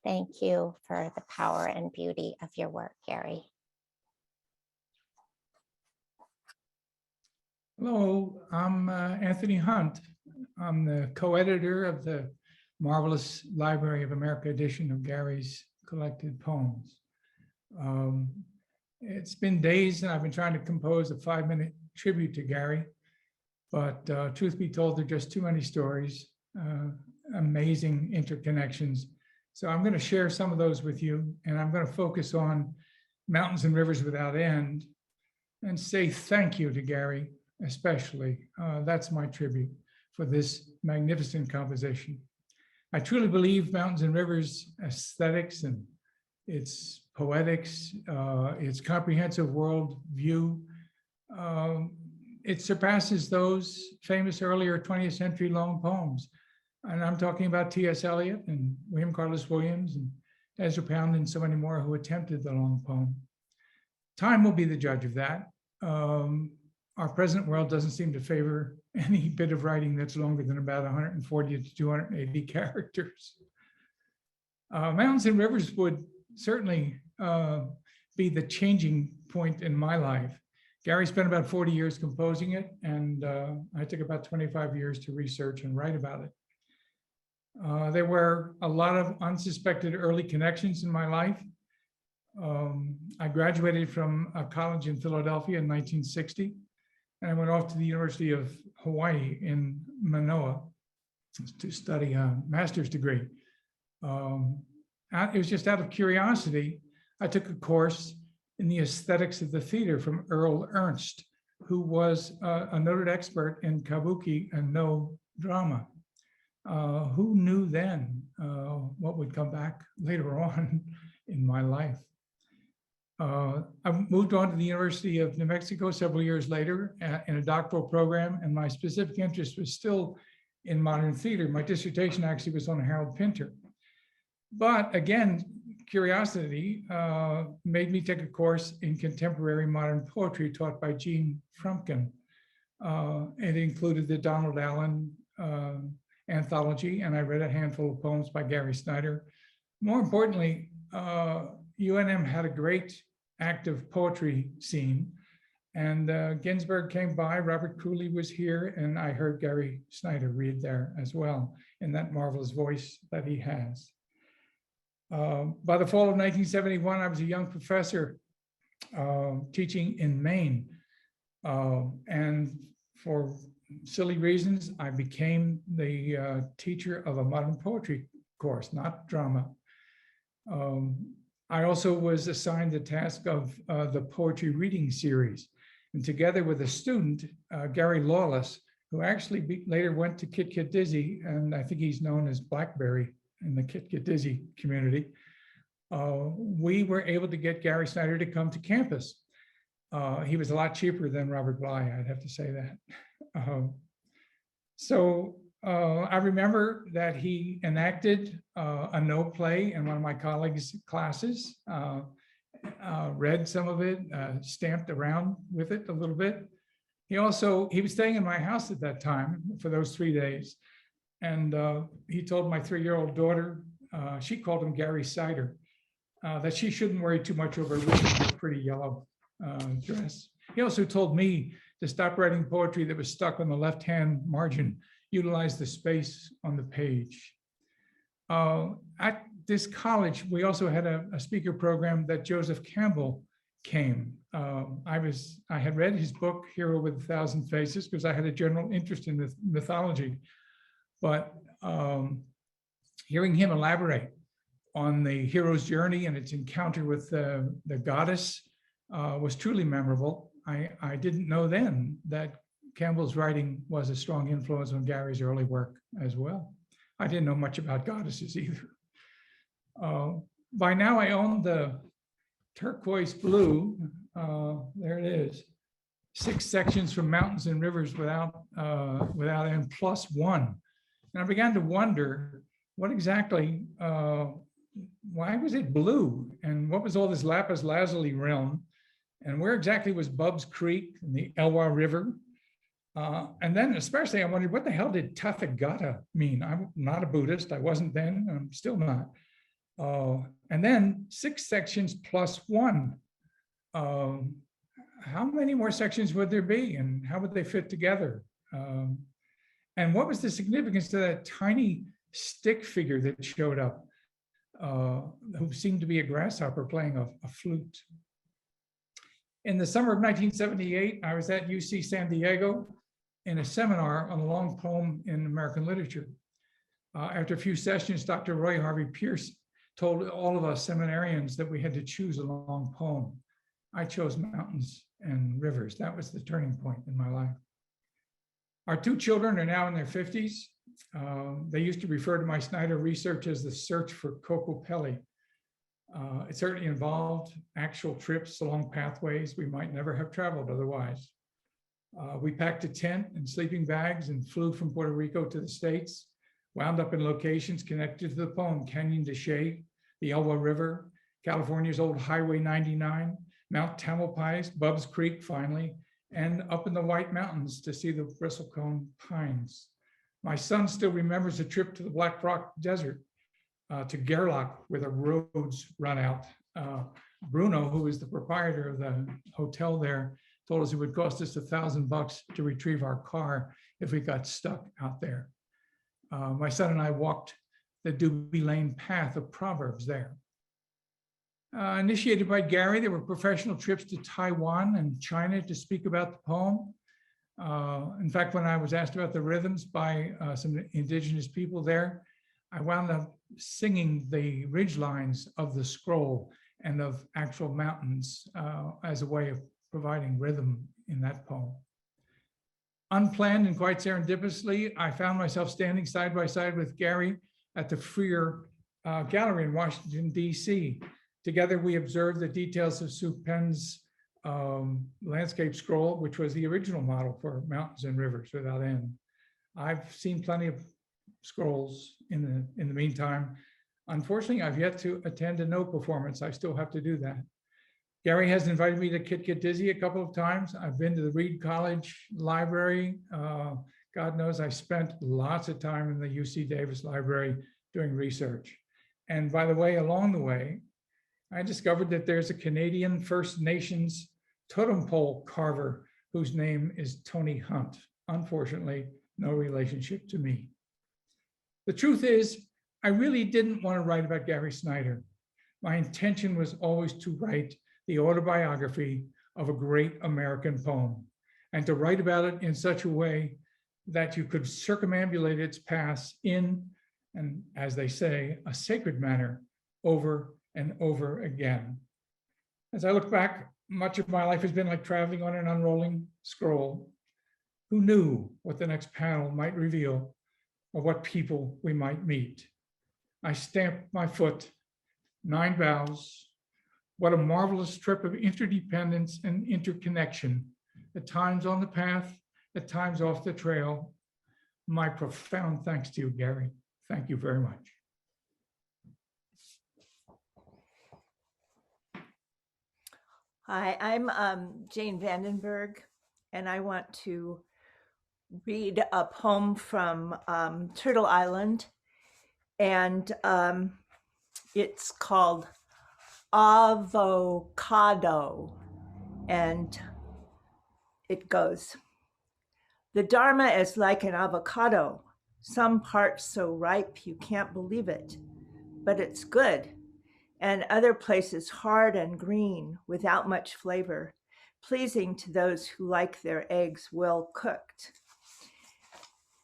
Thank you for the power and beauty of your work, Gary. Hello, I'm Anthony Hunt. I'm the co-editor of the marvelous Library of America edition of Gary's collected poems. It's been days and I've been trying to compose a 5-minute tribute to Gary, but truth be told, there are just too many stories, amazing interconnections. So I'm going to share some of those with you, and I'm going to focus on Mountains and Rivers Without End and say thank you to Gary, especially. That's my tribute for this magnificent composition. I truly believe Mountains and Rivers aesthetics and its poetics, its comprehensive world view it surpasses those famous earlier 20th century long poems. And I'm talking about T.S. Eliot and William Carlos Williams and Ezra Pound and so many more who attempted the long poem. Time will be the judge of that. Our present world doesn't seem to favor any bit of writing that's longer than about 140 to 280 characters. Mountains and Rivers would certainly be the changing point in my life. Gary spent about 40 years composing it, and I took about 25 years to research and write about it. There were a lot of unsuspected early connections in my life. I graduated from a college in Philadelphia in 1960, and I went off to the University of Hawaii in Manoa to study a master's degree. It was just out of curiosity. I took a course in the aesthetics of the theater from Earl Ernst, who was a noted expert in kabuki and no drama. Who knew then what would come back later on in my life? I moved on to the University of New Mexico several years later in a doctoral program, and my specific interest was still in modern theater. My dissertation actually was on Harold Pinter. But again, curiosity made me take a course in contemporary modern poetry taught by Jean Frumkin. It included the Donald Allen anthology, and I read a handful of poems by Gary Snyder. More importantly, UNM had a great active poetry scene, and Ginsberg came by, Robert Cooley was here, and I heard Gary Snyder read there as well in that marvelous voice that he has. By the fall of 1971, I was a young professor teaching in Maine, and for silly reasons, I became the teacher of a modern poetry course, not drama. I also was assigned the task of the poetry reading series. And together with a student, Gary Lawless, who actually later went to Kit Kit Dizzy, and I think he's known as Blackberry in the Kit Kit Dizzy community, we were able to get Gary Snyder to come to campus. He was a lot cheaper than Robert Bly, I'd have to say that. I remember that he enacted a no play in one of my colleagues' classes, read some of it, stamped around with it a little bit. He was staying in my house at that time for those 3 days. And he told my 3-year-old daughter, she called him Gary Snyder, that she shouldn't worry too much over her pretty yellow dress. He also told me to stop writing poetry that was stuck on the left-hand margin, utilize the space on the page. At this college, we also had a speaker program that Joseph Campbell came. I had read his book, Hero with 1,000 Faces, because I had a general interest in mythology. But hearing him elaborate on the hero's journey and its encounter with the goddess was truly memorable. I didn't know then that Campbell's writing was a strong influence on Gary's early work as well. I didn't know much about goddesses either. By now I own the turquoise blue, there it is, 6 sections from Mountains and Rivers without N +1. And I began to wonder what exactly, why was it blue? And what was all this lapis lazuli realm? And where exactly was Bubbs Creek and the Elwha River? And then especially I wondered, what the hell did Tathagata mean? I'm not a Buddhist, I wasn't then, I'm still not. And then 6 sections +1. How many more sections would there be and how would they fit together? And what was the significance of that tiny stick figure that showed up, who seemed to be a grasshopper playing a flute? In the summer of 1978, I was at UC San Diego in a seminar on a long poem in American literature. After a few sessions, Dr. Roy Harvey Pierce told all of us seminarians that we had to choose a long poem. I chose Mountains and Rivers. That was the turning point in my life. Our 2 children are now in their 50s. They used to refer to my Snyder research as the search for Kokopelli. It certainly involved actual trips along pathways we might never have traveled otherwise. We packed a tent and sleeping bags and flew from Puerto Rico to the States, wound up in locations connected to the poem: Canyon de Chelly, the Elwha River, California's old Highway 99, Mount Tamalpais, Bubbs Creek finally, and up in the White Mountains to see the bristlecone pines. My son still remembers a trip to the Black Rock Desert, to Gerlach, where the roads run out. Bruno, who is the proprietor of the hotel there, told us it would cost us $1,000 to retrieve our car if we got stuck out there. My son and I walked the Doobie Lane path of Proverbs there. Initiated by Gary, there were professional trips to Taiwan and China to speak about the poem. In fact, when I was asked about the rhythms by some indigenous people there, I wound up singing the ridge lines of the scroll and of actual mountains as a way of providing rhythm in that poem. Unplanned and quite serendipitously, I found myself standing side by side with Gary at the Freer Gallery in Washington, D.C. Together, we observed the details of Sue Penn's landscape scroll, which was the original model for mountains and rivers without end. I've seen plenty of scrolls in the meantime. Unfortunately, I've yet to attend a no performance. I still have to do that. Gary has invited me to Kit Kat Dizzy a couple of times. I've been to the Reed College Library. God knows I spent lots of time in the UC Davis Library doing research. And by the way, along the way, I discovered that there's a Canadian First Nations totem pole carver whose name is Tony Hunt. Unfortunately, no relationship to me. The truth is, I really didn't want to write about Gary Snyder. My intention was always to write the autobiography of a great American poem, and to write about it in such a way that you could circumambulate its past in, and as they say, a sacred manner over and over again. As I look back, much of my life has been like traveling on an unrolling scroll. Who knew what the next panel might reveal, or what people we might meet? I stamped my foot, 9 vows. What a marvelous trip of interdependence and interconnection, at times on the path, at times off the trail. My profound thanks to you, Gary. Thank you very much. Hi, I'm Jane Vandenberg, and I want to read a poem from Turtle Island, and it's called Avocado, and it goes: the Dharma is like an avocado, some parts so ripe you can't believe it, but it's good, and other places hard and green without much flavor, pleasing to those who like their eggs well cooked.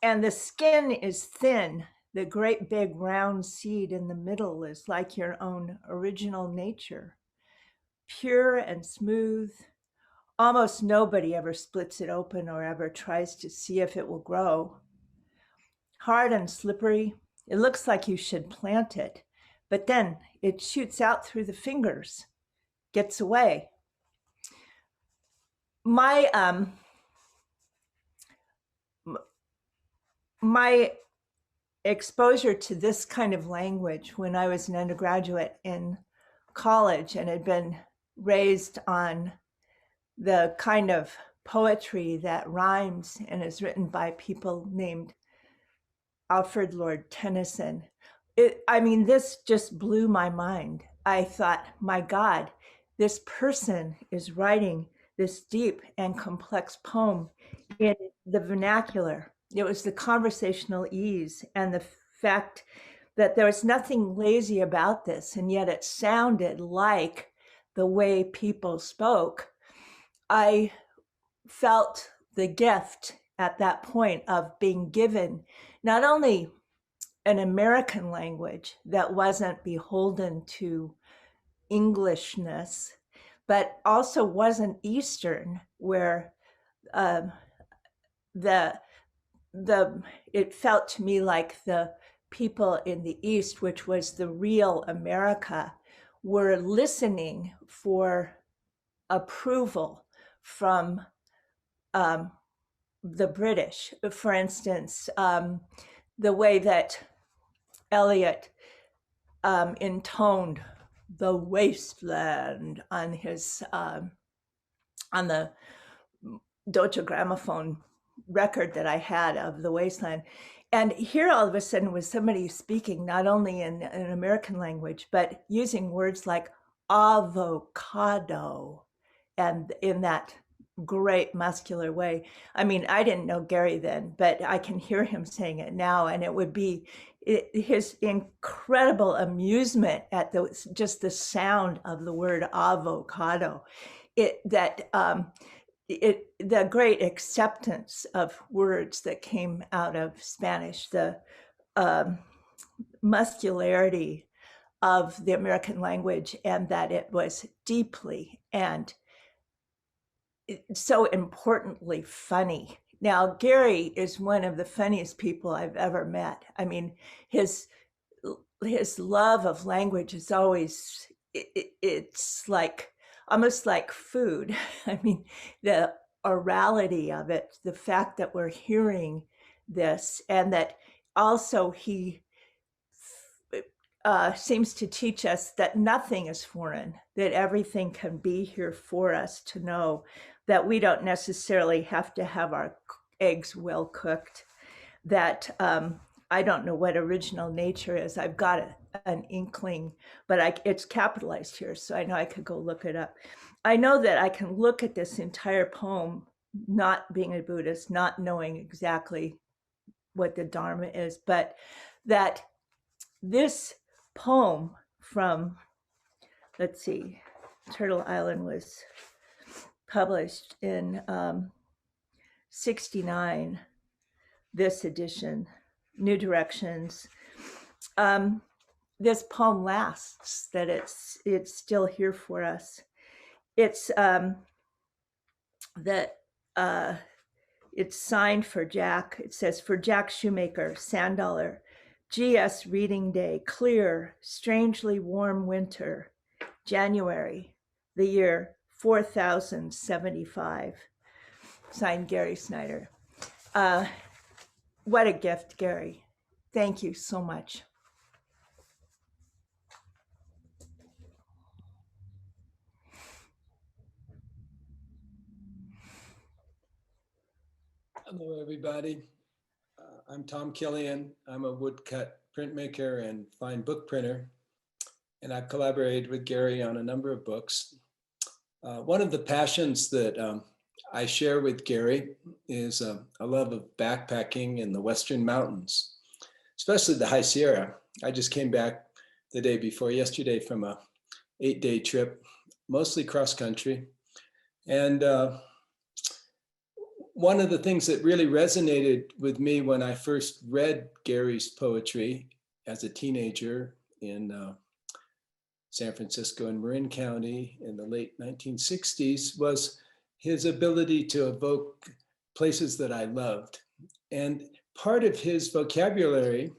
And the skin is thin. The great big round seed in the middle is like your own original nature, pure and smooth. Almost nobody ever splits it open or ever tries to see if it will grow. Hard and slippery, it looks like you should plant it, but then it shoots out through the fingers, gets away. My exposure to this kind of language when I was an undergraduate in college and had been raised on the kind of poetry that rhymes and is written by people named Alfred Lord Tennyson. This just blew my mind. I thought, my God, this person is writing this deep and complex poem in the vernacular. It was the conversational ease and the fact that there was nothing lazy about this, and yet it sounded like the way people spoke. I felt the gift at that point of being given not only an American language that wasn't beholden to Englishness, but also wasn't Eastern, where it felt to me like the people in the East, which was the real America, were listening for approval from the British. For instance, the way that Eliot intoned the wasteland on his on the Deutsche Grammophon record that I had of the wasteland. And here all of a sudden was somebody speaking not only in an American language, but using words like avocado and in that great muscular way. I mean, I didn't know Gary then, but I can hear him saying it now. And it would be his incredible amusement at just the sound of the word avocado. The great acceptance of words that came out of Spanish, the muscularity of the American language, and that it was deeply and so importantly funny. Now, Gary is one of the funniest people I've ever met. I mean, his love of language is always, it's like, almost like food. I mean, the orality of it, the fact that we're hearing this, and that also he seems to teach us that nothing is foreign, that everything can be here for us to know, that we don't necessarily have to have our eggs well cooked, that I don't know what original nature is. I've got an inkling, but it's capitalized here, so I know I could go look it up. I know that I can look at this entire poem, not being a Buddhist, not knowing exactly what the Dharma is, but that this poem from, let's see, Turtle Island was published in 69, this edition, New Directions. This poem lasts, that it's still here for us. It's it's signed for Jack. It says, for Jack Shoemaker, Sandaller, GS reading day, clear, strangely warm winter, January, the year 4075. Signed, Gary Snyder. What a gift, Gary. Thank you so much. Hello, everybody. I'm Tom Killian. I'm a woodcut printmaker and fine book printer, and I've collaborated with Gary on a number of books. One of the passions that I share with Gary is a love of backpacking in the Western Mountains, especially the High Sierra. I just came back the day before yesterday from a 8-day trip, mostly cross country. And one of the things that really resonated with me when I first read Gary's poetry as a teenager in San Francisco and Marin County in the late 1960s was his ability to evoke places that I loved. And part of his vocabulary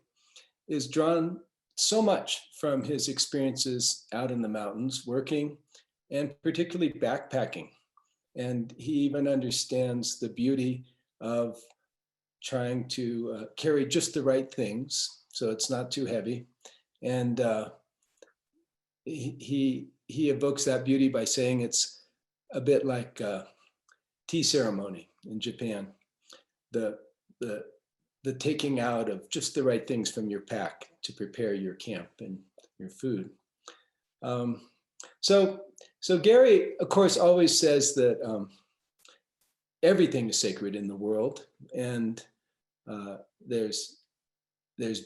is drawn so much from his experiences out in the mountains, working, and particularly backpacking. And he even understands the beauty of trying to carry just the right things, so it's not too heavy. And he evokes that beauty by saying it's a bit like a tea ceremony in Japan, the taking out of just the right things from your pack to prepare your camp and your food. So Gary, of course, always says that everything is sacred in the world, and there's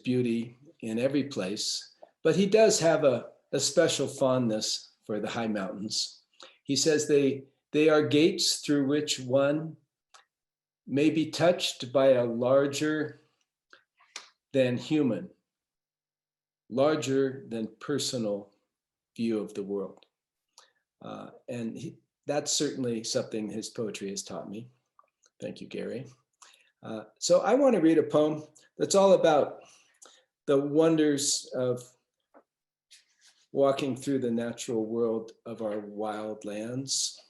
beauty in every place. But he does have a special fondness for the high mountains. He says they are gates through which one may be touched by a larger than human, larger than personal view of the world. And that's certainly something his poetry has taught me. Thank you, Gary. So I want to read a poem that's all about the wonders of walking through the natural world of our wild lands.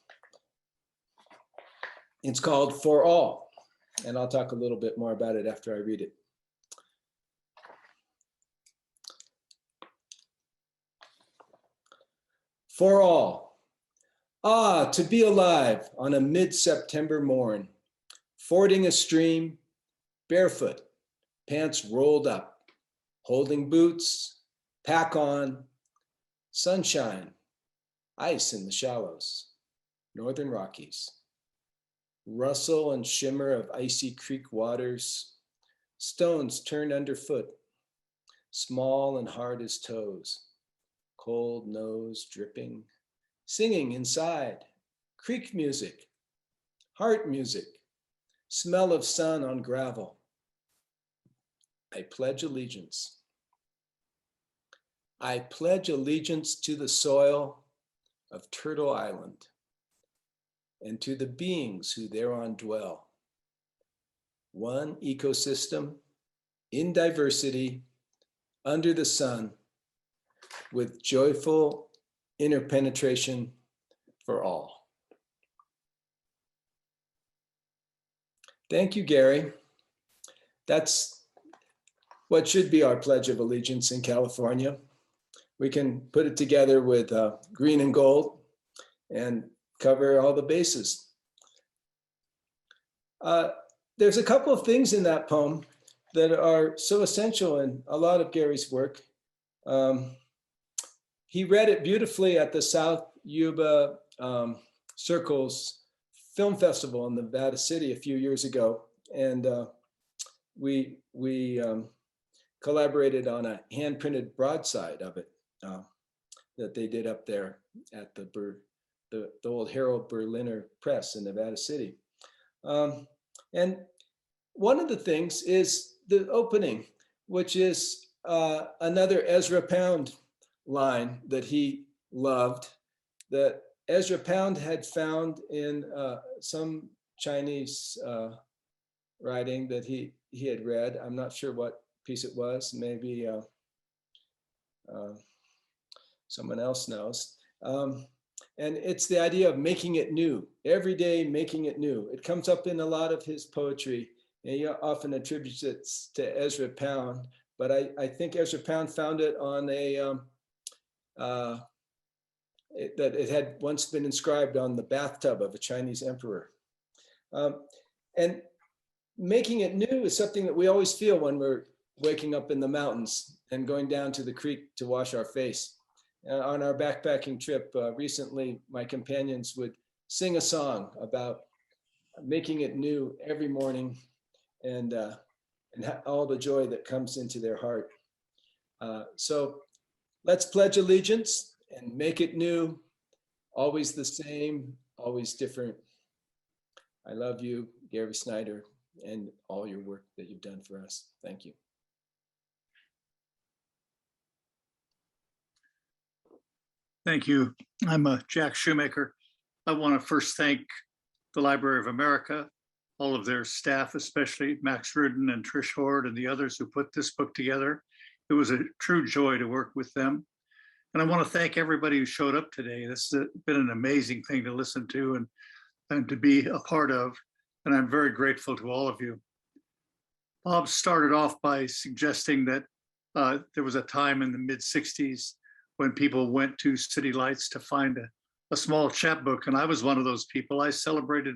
It's called For All. And I'll talk a little bit more about it after I read it. For all. Ah, to be alive on a mid-September morn, fording a stream, barefoot, pants rolled up, holding boots, pack on, sunshine, ice in the shallows, northern Rockies, rustle and shimmer of icy creek waters, stones turned underfoot, small and hard as toes, cold nose dripping, singing inside, creek music, heart music, smell of sun on gravel. I pledge allegiance. I pledge allegiance to the soil of Turtle Island and to the beings who thereon dwell. One ecosystem in diversity under the sun with joyful interpenetration for all. Thank you, Gary. That's what should be our Pledge of Allegiance in California. We can put it together with green and gold and cover all the bases. There's a couple of things in that poem that are so essential in a lot of Gary's work. He read it beautifully at the South Yuba Circles Film Festival in Nevada City a few years ago. And we collaborated on a hand-printed broadside of it that they did up there at the old Harold Berliner Press in Nevada City. And one of the things is the opening, which is another Ezra Pound line that he loved, that Ezra Pound had found in some Chinese writing that he had read. I'm not sure what piece it was, maybe someone else knows. And it's the idea of making it new, every day making it new. It comes up in a lot of his poetry, and he often attributes it to Ezra Pound, but I think Ezra Pound found it on a, that it had once been inscribed on the bathtub of a Chinese emperor. And making it new is something that we always feel when we're waking up in the mountains and going down to the creek to wash our face. On our backpacking trip recently, my companions would sing a song about making it new every morning and all the joy that comes into their heart. So let's pledge allegiance and make it new, always the same, always different. I love you, Gary Snyder, and all your work that you've done for us. Thank you. Thank you. I'm Jack Shoemaker. I want to first thank the Library of America, all of their staff, especially Max Rudin and Trish Hord and the others who put this book together. It was a true joy to work with them. And I want to thank everybody who showed up today. This has been an amazing thing to listen to and to be a part of. And I'm very grateful to all of you. Bob started off by suggesting that there was a time in the mid-60s when people went to City Lights to find a small chapbook. And I was one of those people. I celebrated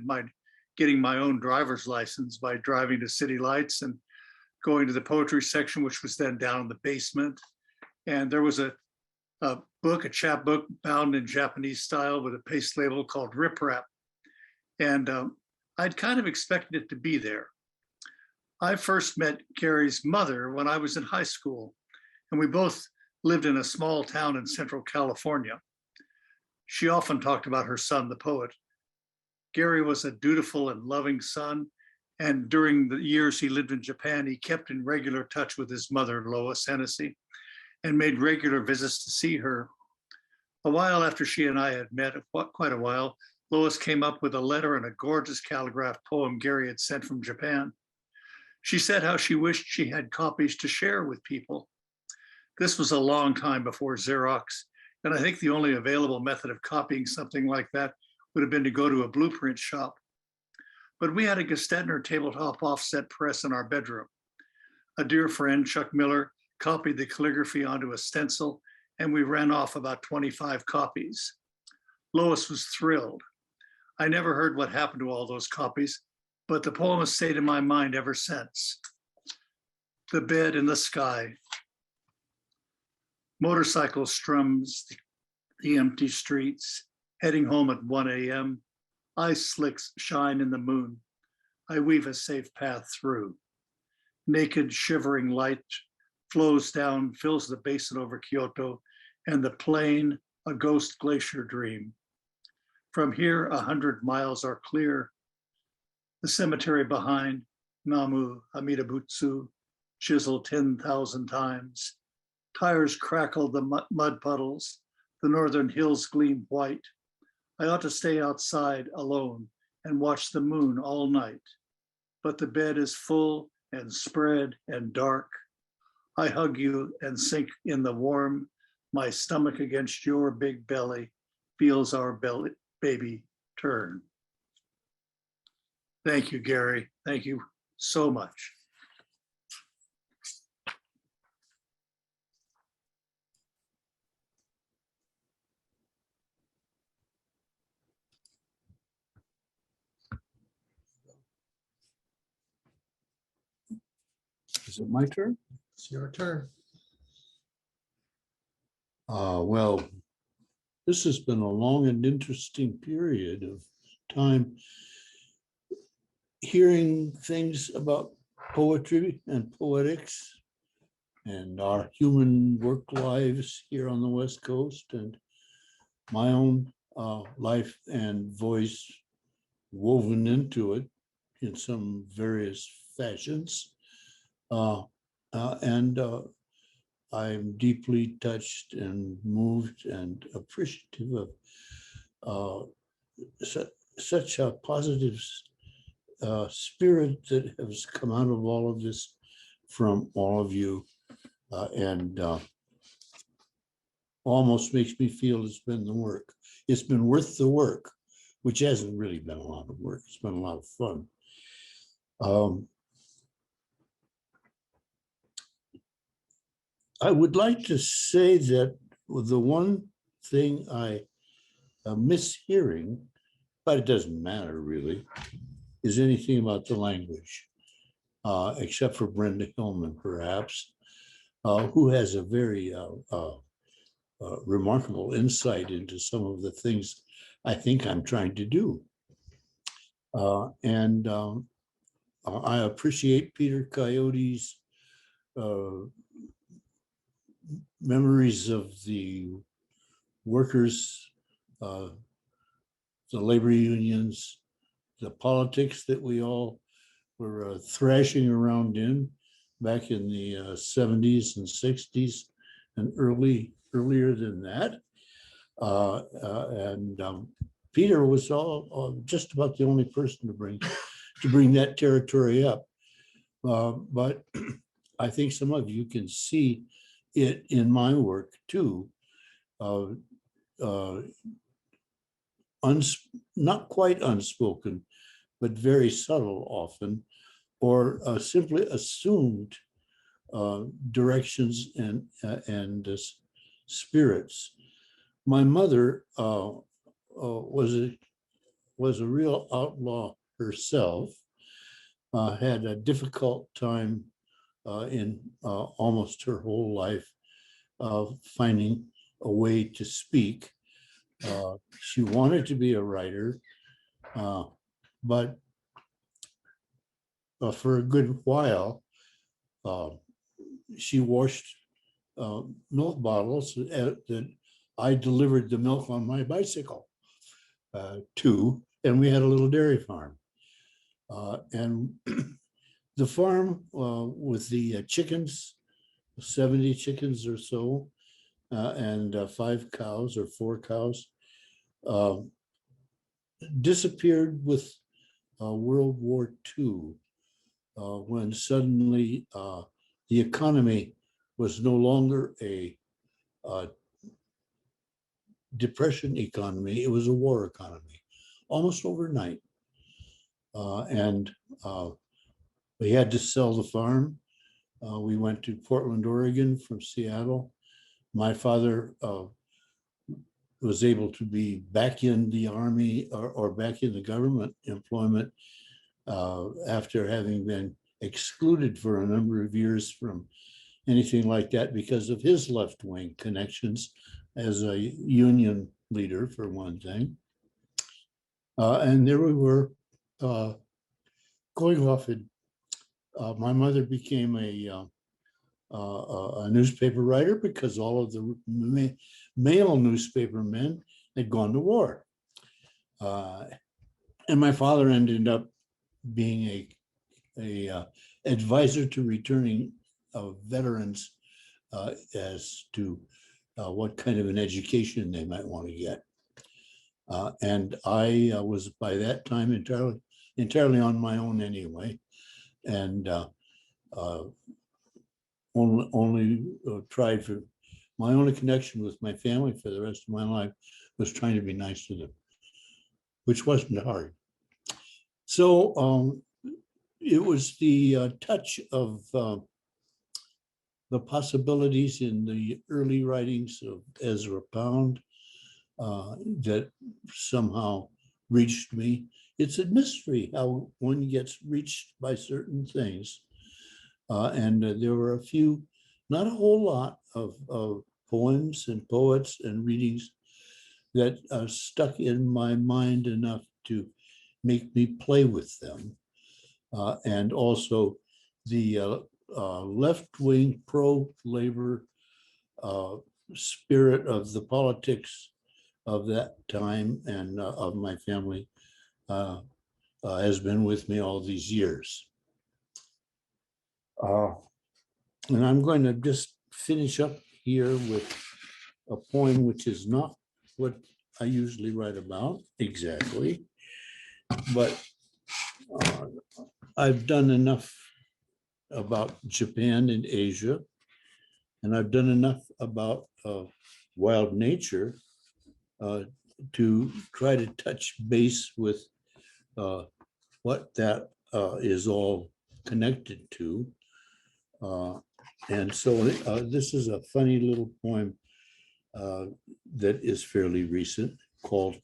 getting my own driver's license by driving to City Lights and going to the poetry section, which was then down in the basement. And there was a chapbook bound in Japanese style with a paste label called Rip Rap. And I'd kind of expected it to be there. I first met Gary's mother when I was in high school, and we both lived in a small town in Central California. She often talked about her son, the poet. Gary was a dutiful and loving son, and during the years he lived in Japan, he kept in regular touch with his mother, Lois Hennessy, and made regular visits to see her. A while after she and I had met, quite a while, Lois came up with a letter and a gorgeous calligraphed poem Gary had sent from Japan. She said how she wished she had copies to share with people. This was a long time before Xerox, and I think the only available method of copying something like that would have been to go to a blueprint shop. but we had a Gestetner tabletop offset press in our bedroom. A dear friend, Chuck Miller, copied the calligraphy onto a stencil, and we ran off about 25 copies. Lois was thrilled. I never heard what happened to all those copies, but the poem has stayed in my mind ever since. The bed in the sky. Motorcycle strums the empty streets, heading home at 1 a.m. Ice slicks shine in the moon. I weave a safe path through. Naked, shivering light flows down, fills the basin over Kyoto, and the plain, a ghost glacier dream. From here, 100 miles are clear. The cemetery behind, Namu Amida-butsu, chiseled 10,000 times. Tires crackle the mud puddles. The northern hills gleam white. I ought to stay outside alone and watch the moon all night. But the bed is full and spread and dark. I hug you and sink in the warm. My stomach against your big belly feels our baby turn. Thank you, Gary. Thank you so much. Is it my turn? It's your turn. Well, this has been a long and interesting period of time hearing things about poetry and poetics and our human work lives here on the West Coast, and my own life and voice woven into it in some various fashions. I'm deeply touched and moved and appreciative of such a positive spirit that has come out of all of this from all of you, and almost makes me feel it's been the work. It's been worth the work, which hasn't really been a lot of work. It's been a lot of fun. I would like to say that the one thing I miss hearing, but it doesn't matter really, is anything about the language, except for Brenda Hillman, perhaps, who has a very remarkable insight into some of the things I think I'm trying to do. I appreciate Peter Coyote's memories of the workers, the labor unions, the politics that we all were thrashing around in back in the 70s and 60s and earlier than that. Peter was just about the only person to bring that territory up. But I think some of you can see it in my work too. Not quite unspoken, but very subtle often, or simply assumed directions and spirits. My mother was a real outlaw herself, had a difficult time in almost her whole life finding a way to speak. She wanted to be a writer, but for a good while, she washed milk bottles that I delivered the milk on my bicycle to, and we had a little dairy farm. And the farm with the chickens, 70 chickens or so, and 5 cows or 4 cows, disappeared with World War II, when suddenly the economy was no longer a depression economy, it was a war economy, almost overnight. and we had to sell the farm. We went to Portland, Oregon from Seattle. My father was able to be back in the Army or back in the government employment after having been excluded for a number of years from anything like that because of his left-wing connections as a union leader, for one thing. And there we were going off. My mother became a newspaper writer because all of the male newspaper men had gone to war. And my father ended up being a advisor to returning veterans as to what kind of an education they might want to get. And I was by that time entirely on my own anyway, and only tried for my only connection with my family for the rest of my life was trying to be nice to them, which wasn't hard. So it was the touch of the possibilities in the early writings of Ezra Pound that somehow reached me. It's a mystery how one gets reached by certain things. And there were a few, not a whole lot of poems and poets and readings that stuck in my mind enough to make me play with them. And also the left-wing pro-labor spirit of the politics of that time and of my family has been with me all these years. And I'm going to just finish up here with a poem which is not what I usually write about exactly, but I've done enough about Japan and Asia, and I've done enough about wild nature to try to touch base with what that is all connected to. And so this is a funny little poem that is fairly recent called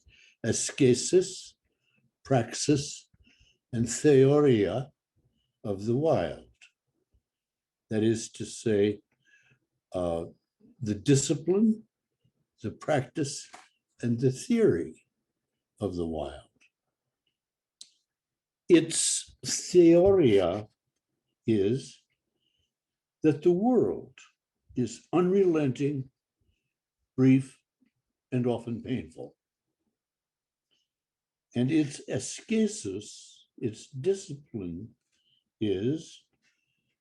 Ascesis, Praxis, and Theoria of the Wild. That is to say, the discipline, the practice, and the theory of the wild. Its theoria is that the world is unrelenting, brief, and often painful. And its ascesis, its discipline, is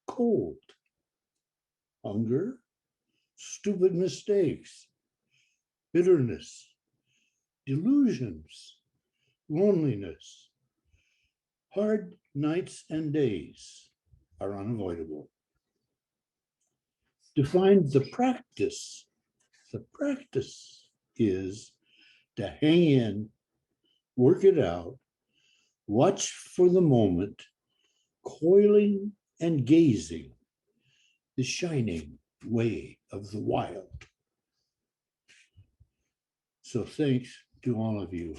cold, hunger, stupid mistakes, bitterness, delusions, loneliness, hard nights and days are unavoidable. To find the practice is to hang in, work it out, watch for the moment, coiling and gazing the shining way of the wild. So thanks to all of you.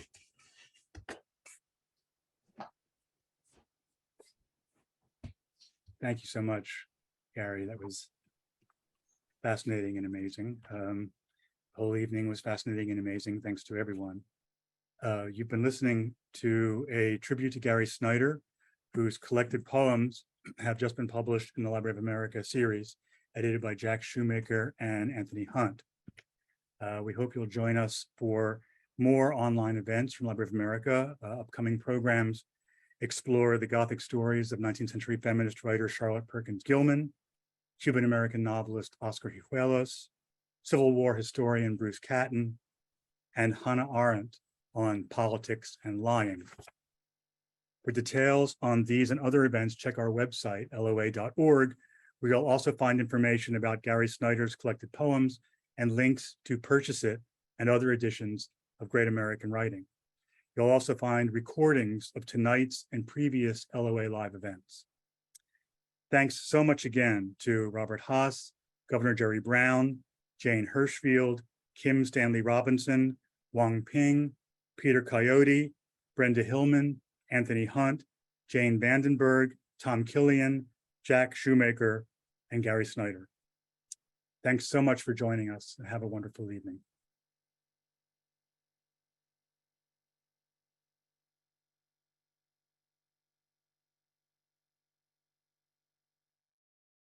Thank you so much, Gary. That was fascinating and amazing. The whole evening was fascinating and amazing. Thanks to everyone. You've been listening to a tribute to Gary Snyder, whose collected poems have just been published in the Library of America series, edited by Jack Shoemaker and Anthony Hunt. We hope you'll join us for more online events from Library of America. Upcoming programs explore the Gothic stories of 19th century feminist writer Charlotte Perkins Gilman, Cuban-American novelist Oscar Hijuelos, Civil War historian Bruce Catton, and Hannah Arendt on politics and lying. For details on these and other events, check our website, loa.org, where you'll also find information about Gary Snyder's collected poems and links to purchase it and other editions of Great American Writing. You'll also find recordings of tonight's and previous LOA Live events. Thanks so much again to Robert Haas, Governor Jerry Brown, Jane Hirschfield, Kim Stanley Robinson, Wang Ping, Peter Coyote, Brenda Hillman, Anthony Hunt, Jane Vandenberg, Tom Killian, Jack Shoemaker, and Gary Snyder. Thanks so much for joining us. Have a wonderful evening.